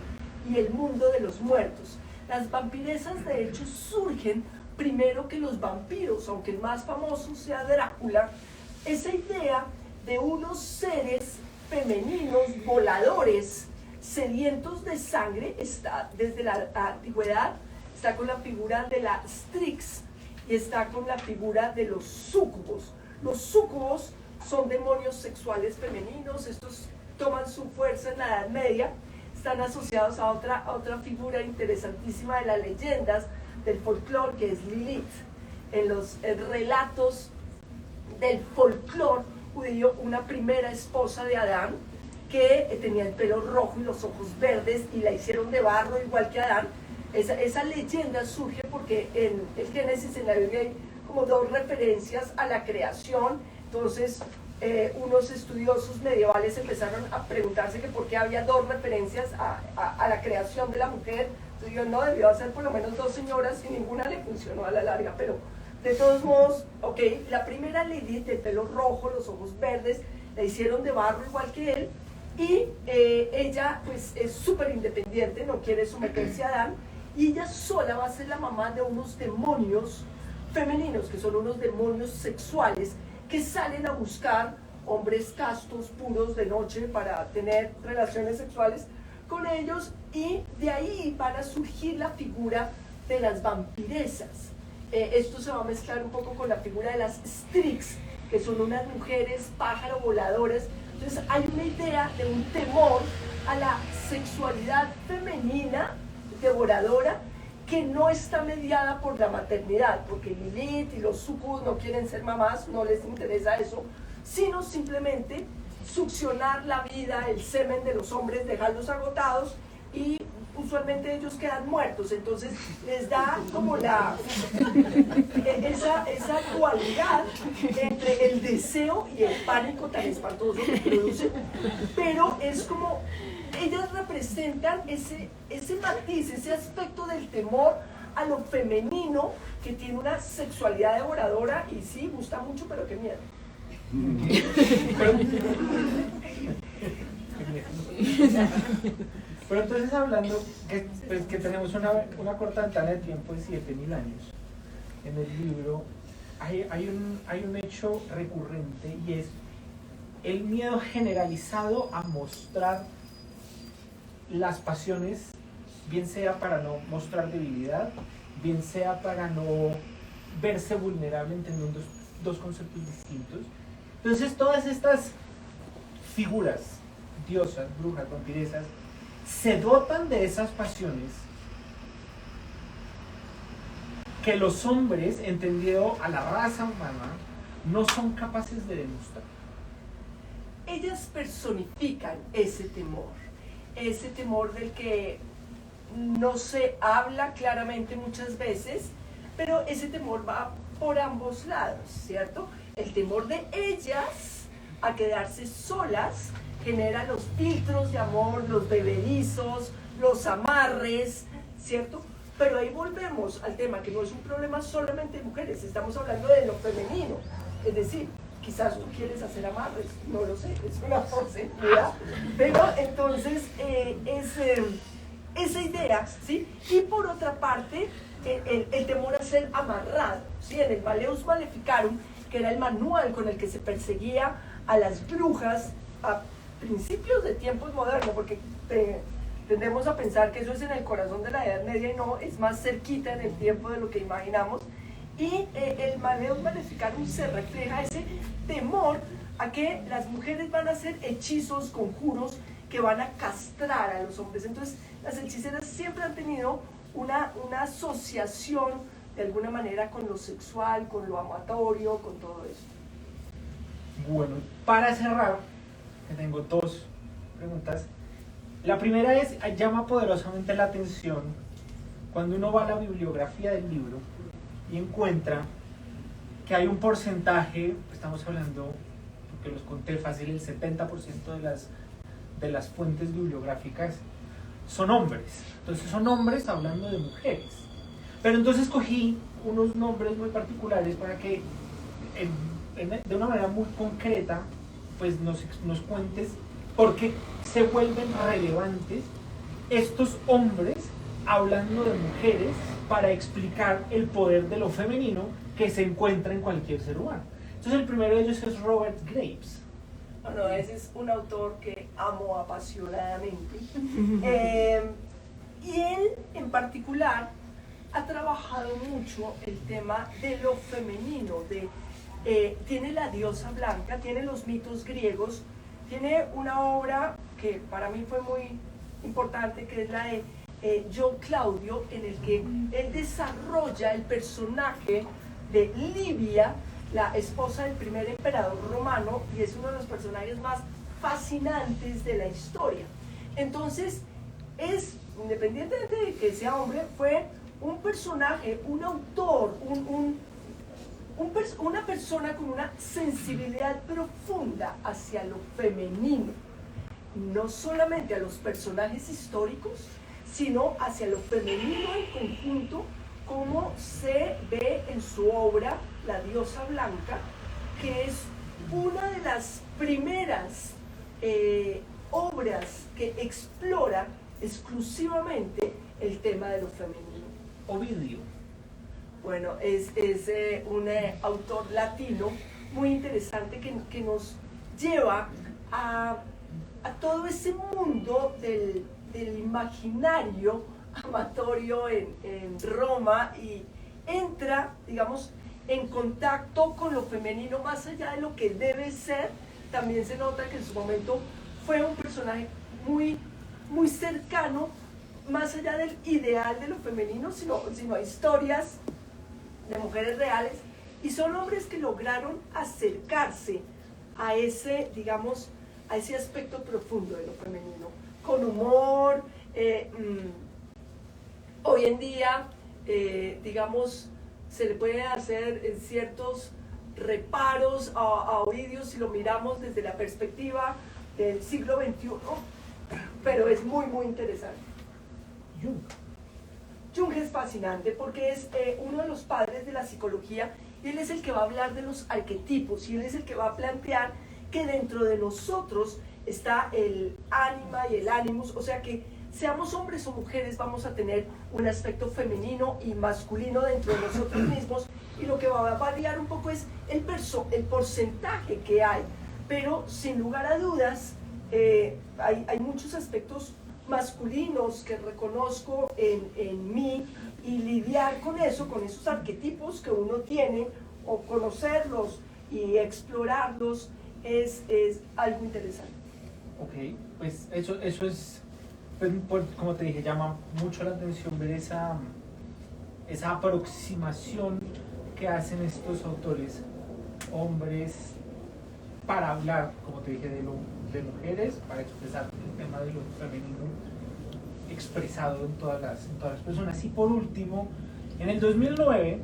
y el mundo de los muertos. Las vampiresas de hecho surgen primero que los vampiros, aunque el más famoso sea Drácula. Esa idea de unos seres femeninos, voladores, sedientos de sangre, está desde la antigüedad, está con la figura de la Strix y está con la figura de los súcubos. Los súcubos son demonios sexuales femeninos, estos toman su fuerza en la Edad Media, están asociados a otra figura interesantísima de las leyendas del folclore, que es Lilith. En los relatos del folclore judío, una primera esposa de Adán, que tenía el pelo rojo y los ojos verdes, y la hicieron de barro igual que Adán. Esa leyenda surge porque en el Génesis, en la Biblia, hay como dos referencias a la creación. Entonces unos estudiosos medievales empezaron a preguntarse que por qué había dos referencias a la creación de la mujer. Entonces yo, no, debió hacer por lo menos dos señoras y ninguna le funcionó a la larga, pero de todos modos, ok, la primera Lilith, de pelo rojo, los ojos verdes, la hicieron de barro igual que él, y ella pues es súper independiente, no quiere someterse a Adán, y ella sola va a ser la mamá de unos demonios femeninos, que son unos demonios sexuales, que salen a buscar hombres castos, puros de noche para tener relaciones sexuales con ellos, y de ahí van a surgir la figura de las vampiresas. Esto se va a mezclar un poco con la figura de las Strix, que son unas mujeres pájaro voladoras. Entonces hay una idea de un temor a la sexualidad femenina devoradora que no está mediada por la maternidad, porque Lilith y los sucubos no quieren ser mamás, no les interesa eso, sino simplemente succionar la vida, el semen de los hombres, dejarlos agotados, y usualmente ellos quedan muertos. Entonces les da como esa dualidad entre el deseo y el pánico tan espantoso que produce, pero es como ellas representan ese matiz, ese aspecto del temor a lo femenino, que tiene una sexualidad devoradora y sí, gusta mucho, pero qué miedo.
Pero entonces, hablando que tenemos una corta ventana de tiempo de 7.000 años, en el libro hay un hecho recurrente, y es el miedo generalizado a mostrar las pasiones, bien sea para no mostrar debilidad, bien sea para no verse vulnerable, entendiendo dos conceptos distintos. Entonces todas estas figuras, diosas, brujas, vampiresas, se dotan de esas pasiones que los hombres, entendido a la raza humana, no son capaces de demostrar.
Ellas personifican ese temor del que no se habla claramente muchas veces, pero ese temor va por ambos lados, ¿cierto? El temor de ellas a quedarse solas genera los filtros de amor, los beberizos, los amarres, ¿cierto? Pero ahí volvemos al tema que no es un problema solamente de mujeres, estamos hablando de lo femenino, es decir, quizás tú quieres hacer amarres, no lo sé, es una posibilidad, pero entonces esa idea, ¿sí? Y por otra parte, el temor a ser amarrado, ¿sí? En el Malleus Maleficarum, que era el manual con el que se perseguía a las brujas a principios de tiempos modernos, porque tendemos a pensar que eso es en el corazón de la Edad Media, y no, es más cerquita en el tiempo de lo que imaginamos. Y el Malleus Maleficarum se refleja ese temor a que las mujeres van a hacer hechizos, conjuros que van a castrar a los hombres. Entonces las hechiceras siempre han tenido una asociación de alguna manera con lo sexual, con lo amatorio, con todo eso.
Bueno, para cerrar, que tengo dos preguntas. La primera es, llama poderosamente la atención cuando uno va a la bibliografía del libro y encuentra que hay un porcentaje, estamos hablando, porque los conté fácil, el 70% de las fuentes bibliográficas son hombres. Entonces son hombres hablando de mujeres. Pero entonces cogí unos nombres muy particulares para que de una manera muy concreta pues nos cuentes por qué se vuelven relevantes estos hombres hablando de mujeres para explicar el poder de lo femenino que se encuentra en cualquier ser humano. Entonces el primero de ellos es Robert Graves.
Bueno, ese es un autor que amo apasionadamente. Y él en particular ha trabajado mucho el tema de lo femenino, tiene la diosa blanca, tiene los mitos griegos, tiene una obra que para mí fue muy importante, que es la de Yo Claudio, en el que él desarrolla el personaje de Livia, la esposa del primer emperador romano, y es uno de los personajes más fascinantes de la historia. Entonces, independientemente de que sea hombre, fue un personaje, un autor, una persona con una sensibilidad profunda hacia lo femenino, no solamente a los personajes históricos, sino hacia lo femenino en conjunto, como se ve en su obra La diosa blanca, que es una de las primeras obras que explora exclusivamente el tema de lo femenino.
Ovidio.
Bueno, es un autor latino muy interesante que nos lleva a todo ese mundo del imaginario amatorio en Roma y entra, digamos, en contacto con lo femenino más allá de lo que debe ser. También se nota que en su momento fue un personaje muy, muy cercano, más allá del ideal de lo femenino, sino a historias de mujeres reales, y son hombres que lograron acercarse a ese, digamos, a ese aspecto profundo de lo femenino, con humor. Hoy en día, digamos, se le puede hacer ciertos reparos a Ovidio si lo miramos desde la perspectiva del siglo XXI, pero es muy, muy interesante. Jung es fascinante porque es uno de los padres de la psicología, y él es el que va a hablar de los arquetipos, y él es el que va a plantear que dentro de nosotros está el ánima y el animus, o sea que seamos hombres o mujeres vamos a tener un aspecto femenino y masculino dentro de nosotros mismos, y lo que va a variar un poco es el porcentaje que hay, pero sin lugar a dudas hay muchos aspectos masculinos que reconozco en mí, y lidiar con eso, con esos arquetipos que uno tiene, o conocerlos y explorarlos es algo interesante.
Ok, pues eso es, pues, como te dije, llama mucho la atención ver esa aproximación que hacen estos autores, hombres, para hablar, como te dije, de mujeres, para expresar el tema de lo femenino expresado en todas las personas. Y por último, en el 2009,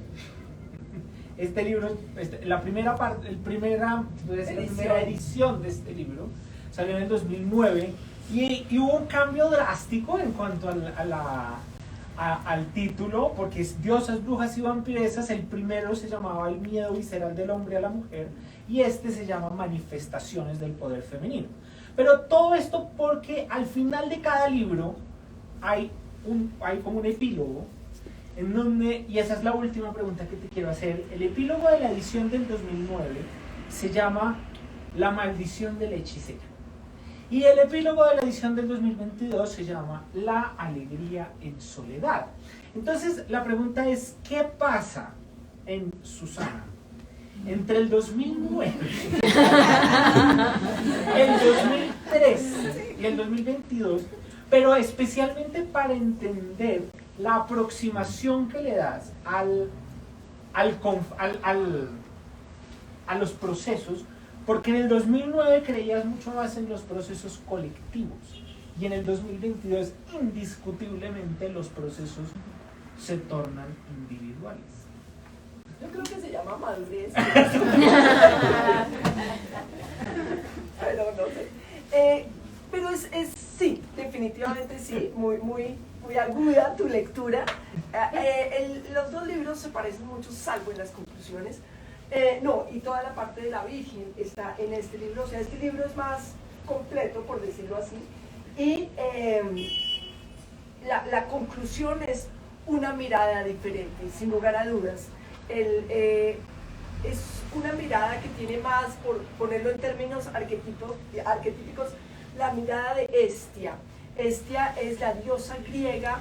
este libro, la primera edición de este libro salió en el 2009, y hubo un cambio drástico en cuanto al título, porque es Diosas, Brujas y Vampiresas. El primero se llamaba El miedo visceral del hombre a la mujer, y este se llama Manifestaciones del poder femenino. Pero todo esto porque al final de cada libro hay como un epílogo, en donde, y esa es la última pregunta que te quiero hacer, el epílogo de la edición del 2009 se llama La maldición de la hechicera, y el epílogo de la edición del 2022 se llama La alegría en soledad. Entonces la pregunta es, ¿qué pasa en Susana entre el 2009, el 2013 y el 2022, pero especialmente para entender la aproximación que le das a los procesos? Porque en el 2009 creías mucho más en los procesos colectivos, y en el 2022 indiscutiblemente los procesos se tornan individuales.
Yo creo que se llama madurez. Pero no sé. Pero sí, definitivamente sí, muy aguda tu lectura. Los dos libros se parecen mucho, salvo en las conclusiones. No, y toda la parte de la Virgen está en este libro, o sea, este libro es más completo, por decirlo así, y la conclusión es una mirada diferente, sin lugar a dudas. Es una mirada que tiene más, por ponerlo en términos arquetípicos, la mirada de Hestia. Hestia es la diosa griega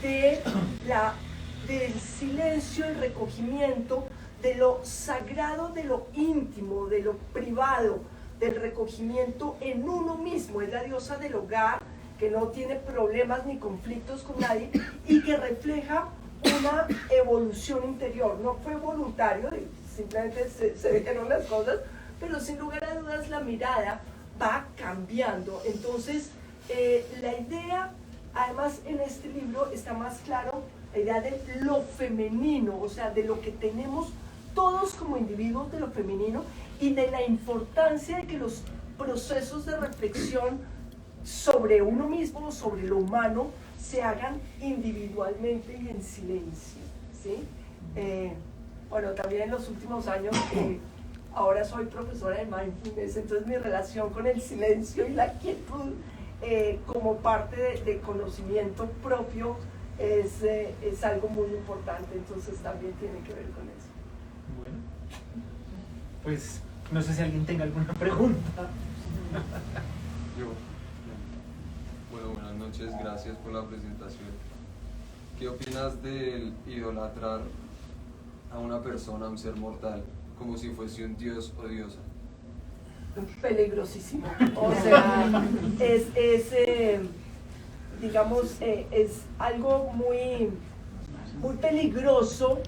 del silencio, el recogimiento, de lo sagrado, de lo íntimo, de lo privado, del recogimiento en uno mismo. Es la diosa del hogar, que no tiene problemas ni conflictos con nadie, y que refleja una evolución interior. No fue voluntario, simplemente se dijeron las cosas, pero sin lugar a dudas la mirada va cambiando. Entonces, la idea, además en este libro está más claro la idea de lo femenino, o sea, de lo que tenemos todos como individuos, de lo femenino, y de la importancia de que los procesos de reflexión sobre uno mismo, sobre lo humano, se hagan individualmente y en silencio, ¿sí? Bueno, también en los últimos años, ahora soy profesora de mindfulness, entonces mi relación con el silencio y la quietud como parte de conocimiento propio es algo muy importante, entonces también tiene que ver con eso.
Bueno, pues No sé si alguien tenga alguna pregunta.
Yo. Bueno, buenas noches, gracias por la presentación. ¿Qué opinas del idolatrar a una persona, a un ser mortal, como si fuese un dios o diosa?
Peligrosísimo. O sea, digamos, es algo muy peligroso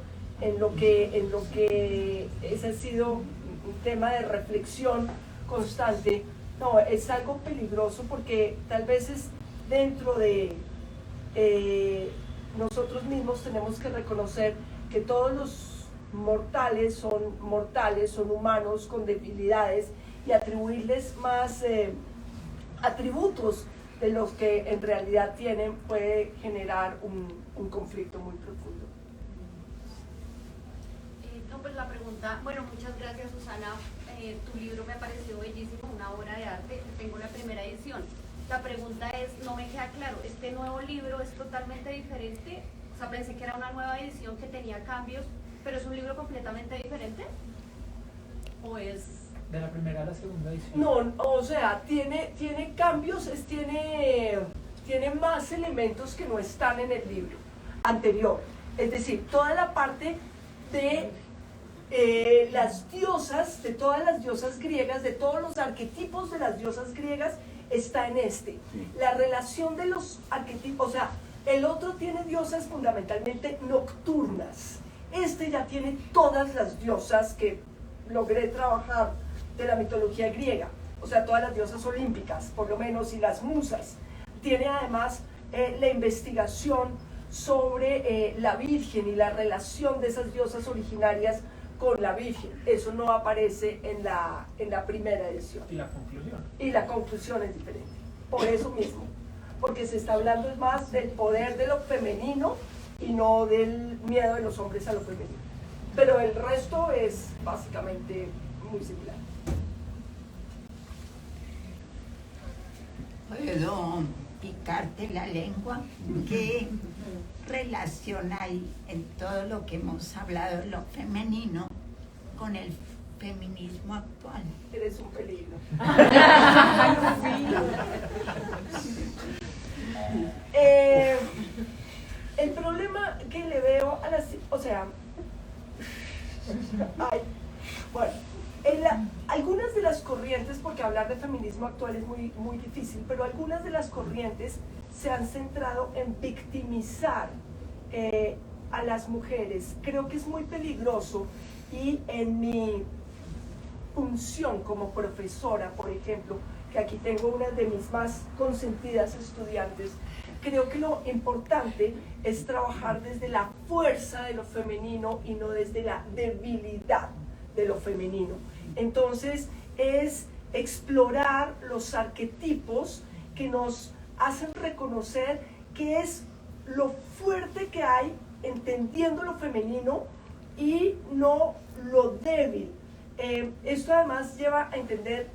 en lo que ese ha sido un tema de reflexión constante. No, es algo peligroso porque tal vez es dentro de nosotros mismos tenemos que reconocer que todos los mortales, son humanos con debilidades, y atribuirles más atributos de los que en realidad tienen puede generar un conflicto muy profundo.
No, pues la pregunta, bueno, muchas gracias, Susana. Tu libro me pareció bellísimo, una obra de arte. Tengo la primera edición. La pregunta es, no me queda claro, ¿este nuevo libro es totalmente diferente? O sea, pensé que era una nueva edición que tenía cambios, pero ¿es un libro completamente diferente? ¿O es...?
De la primera a la segunda edición.
No, o sea, tiene cambios, tiene más elementos que no están en el libro anterior. Es decir, toda la parte de las diosas, de todas las diosas griegas, de todos los arquetipos de las diosas griegas, está en este. La relación de los arquetipos, o sea, el otro tiene diosas fundamentalmente nocturnas. Este ya tiene todas las diosas que logré trabajar de la mitología griega, o sea, todas las diosas olímpicas, por lo menos, y las musas. Tiene además la investigación sobre la Virgen y la relación de esas diosas originarias con la Virgen. Eso no aparece en la primera edición.
Y la conclusión.
Y la conclusión es diferente, por eso mismo, porque se está hablando más del poder de lo femenino y no del miedo de los hombres a lo femenino. Pero el resto es básicamente muy similar.
¿Puedo picarte la lengua? ¿Qué relación hay en todo lo que hemos hablado de lo femenino con el feminismo actual?
Eres un peligro. El problema que le veo a las... O sea... bueno, algunas de las corrientes, porque hablar de feminismo actual es muy difícil, pero algunas de las corrientes se han centrado en victimizar a las mujeres. Creo que es muy peligroso, y en mi función como profesora, por ejemplo, que aquí tengo una de mis más consentidas estudiantes, creo que lo importante es trabajar desde la fuerza de lo femenino y no desde la debilidad de lo femenino. Entonces es explorar los arquetipos que nos hacen reconocer qué es lo fuerte que hay entendiendo lo femenino y no lo débil. Esto además lleva a entender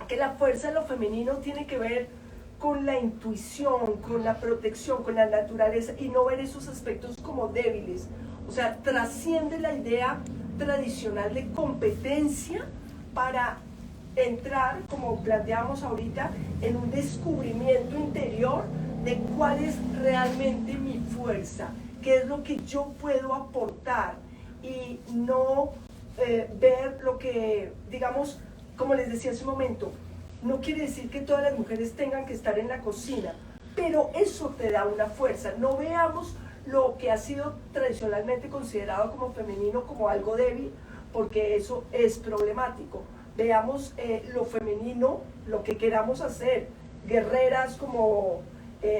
que la fuerza de lo femenino tiene que ver con la intuición, con la protección, con la naturaleza, y no ver esos aspectos como débiles. O sea, trasciende la idea tradicional de competencia para entrar, como planteamos ahorita, en un descubrimiento interior de cuál es realmente mi fuerza, qué es lo que yo puedo aportar, y no ver lo que, digamos, como les decía hace un momento, no quiere decir que todas las mujeres tengan que estar en la cocina, pero eso te da una fuerza. No veamos lo que ha sido tradicionalmente considerado como femenino como algo débil, porque eso es problemático. Veamos lo femenino, lo que queramos hacer, guerreras como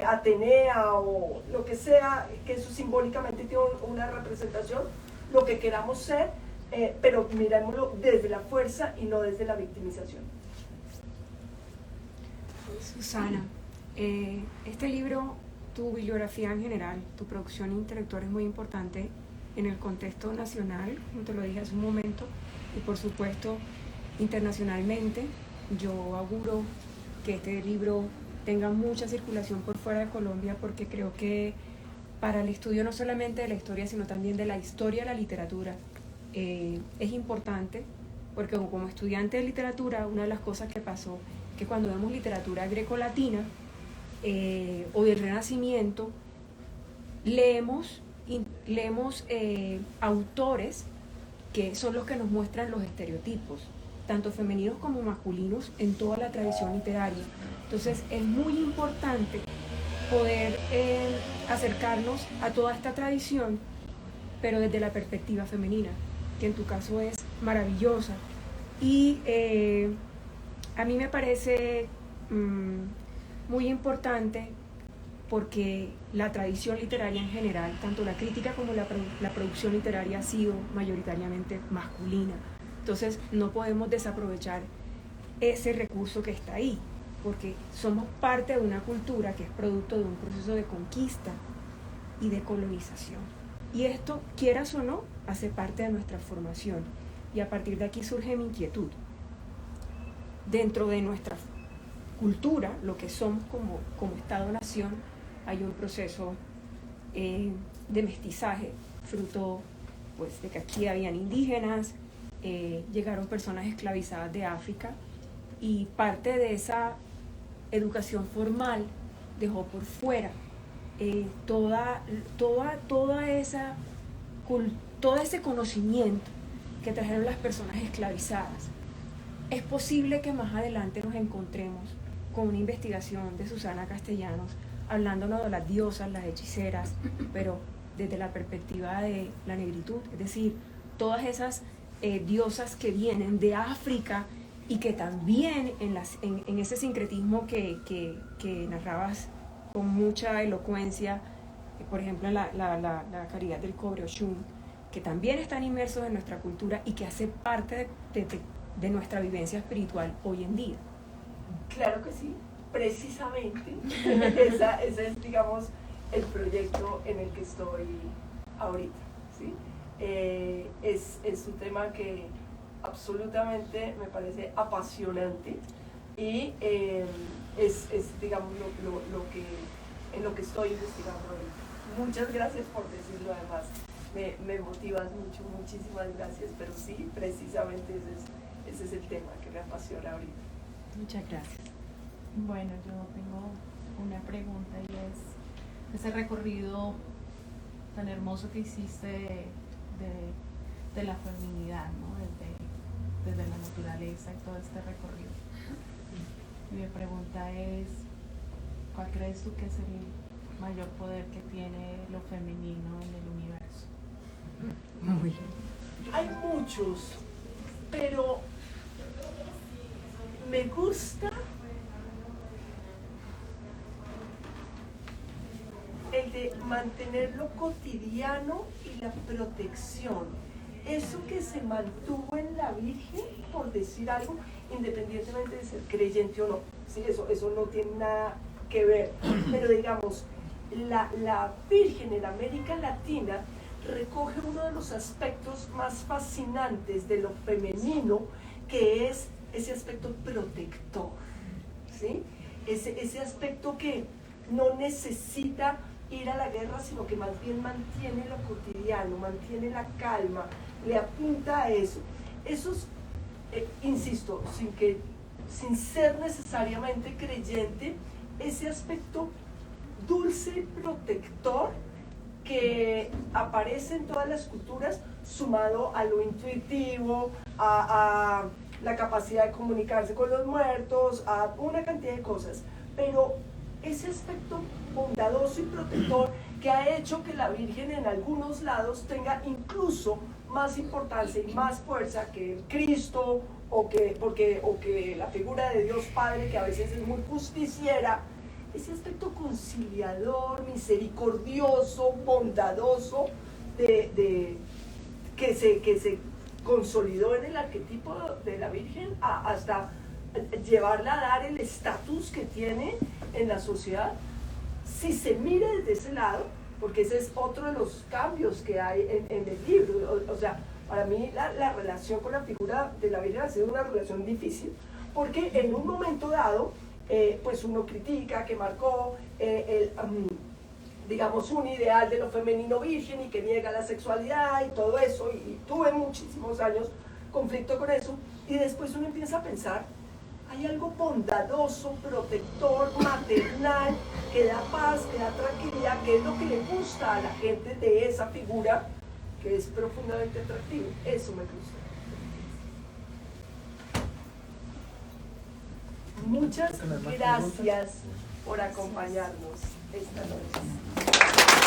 Atenea o lo que sea, que eso simbólicamente tiene una representación, lo que queramos ser, pero mirámoslo desde la fuerza y no desde la victimización.
Susana, este libro, tu bibliografía en general, tu producción intelectual es muy importante en el contexto nacional, como te lo dije hace un momento, y por supuesto internacionalmente. Yo auguro que este libro tenga mucha circulación por fuera de Colombia, porque creo que para el estudio no solamente de la historia, sino también de la historia de la literatura, es importante porque como estudiante de literatura, una de las cosas que pasó es que cuando vemos literatura grecolatina o del Renacimiento, leemos autores que son los que nos muestran los estereotipos, tanto femeninos como masculinos, en toda la tradición literaria. Entonces es muy importante poder acercarnos a toda esta tradición, pero desde la perspectiva femenina, que en tu caso es maravillosa. Y a mí me parece muy importante porque la tradición literaria en general, tanto la crítica como la producción literaria, ha sido mayoritariamente masculina. Entonces no podemos desaprovechar ese recurso que está ahí, porque somos parte de una cultura que es producto de un proceso de conquista y de colonización. Y esto, quieras o no, hace parte de nuestra formación. Y a partir de aquí surge mi inquietud. Dentro de nuestra cultura, lo que somos como Estado-nación, hay un proceso de mestizaje, fruto pues, de que aquí habían indígenas, llegaron personas esclavizadas de África, y parte de esa educación formal dejó por fuera todo ese conocimiento que trajeron las personas esclavizadas. Es posible que más adelante nos encontremos con una investigación de Susana Castellanos hablándonos de las diosas, las hechiceras, pero desde la perspectiva de la negritud, es decir, todas esas diosas que vienen de África y que también en ese sincretismo que narrabas con mucha elocuencia, por ejemplo la caridad del cobre Oshun, que también están inmersos en nuestra cultura y que hace parte de nuestra vivencia espiritual hoy en día.
Claro que sí, precisamente ese es, digamos, el proyecto en el que estoy ahorita, ¿sí? Es un tema que absolutamente me parece apasionante y es digamos, en lo que estoy investigando ahorita. Muchas gracias por decirlo, además me motivas mucho, muchísimas gracias, pero sí, precisamente ese es el tema que me apasiona ahorita.
Muchas gracias.
Bueno, yo tengo una pregunta y es ese recorrido tan hermoso que hiciste de la feminidad, ¿no? Desde la naturaleza y todo este recorrido. Y mi pregunta es, ¿cuál crees tú que es el mayor poder que tiene lo femenino en el universo?
Muy bien.
Hay muchos, pero me gusta el de mantener lo cotidiano y la protección. Eso que se mantuvo en la Virgen, por decir algo, independientemente de ser creyente o no. Sí, eso no tiene nada que ver. Pero digamos, la Virgen en América Latina recoge uno de los aspectos más fascinantes de lo femenino, que es ese aspecto protector, ¿sí? Ese aspecto que no necesita ir a la guerra, sino que más bien mantiene lo cotidiano, mantiene la calma, le apunta a eso. Esos, insisto, sin ser necesariamente creyente, ese aspecto dulce y protector que aparece en todas las culturas, sumado a lo intuitivo, a la capacidad de comunicarse con los muertos, a una cantidad de cosas. Pero ese aspecto bondadoso y protector que ha hecho que la Virgen en algunos lados tenga incluso más importancia y más fuerza que el Cristo o que la figura de Dios Padre, que a veces es muy justiciera. Ese aspecto conciliador, misericordioso, bondadoso que se consolidó en el arquetipo de la Virgen hasta llevarla a dar el estatus que tiene en la sociedad. Si se mira desde ese lado, porque ese es otro de los cambios que hay en el libro, o sea, para mí la relación con la figura de la Virgen ha sido una relación difícil, porque en un momento dado, pues uno critica que marcó digamos, un ideal de lo femenino virgen y que niega la sexualidad y todo eso, y tuve muchísimos años conflicto con eso, y después uno empieza a pensar, hay algo bondadoso, protector, maternal, que da paz, que da tranquilidad, que es lo que le gusta a la gente de esa figura, que es profundamente atractivo. Eso me gusta. Muchas gracias por acompañarnos esta noche.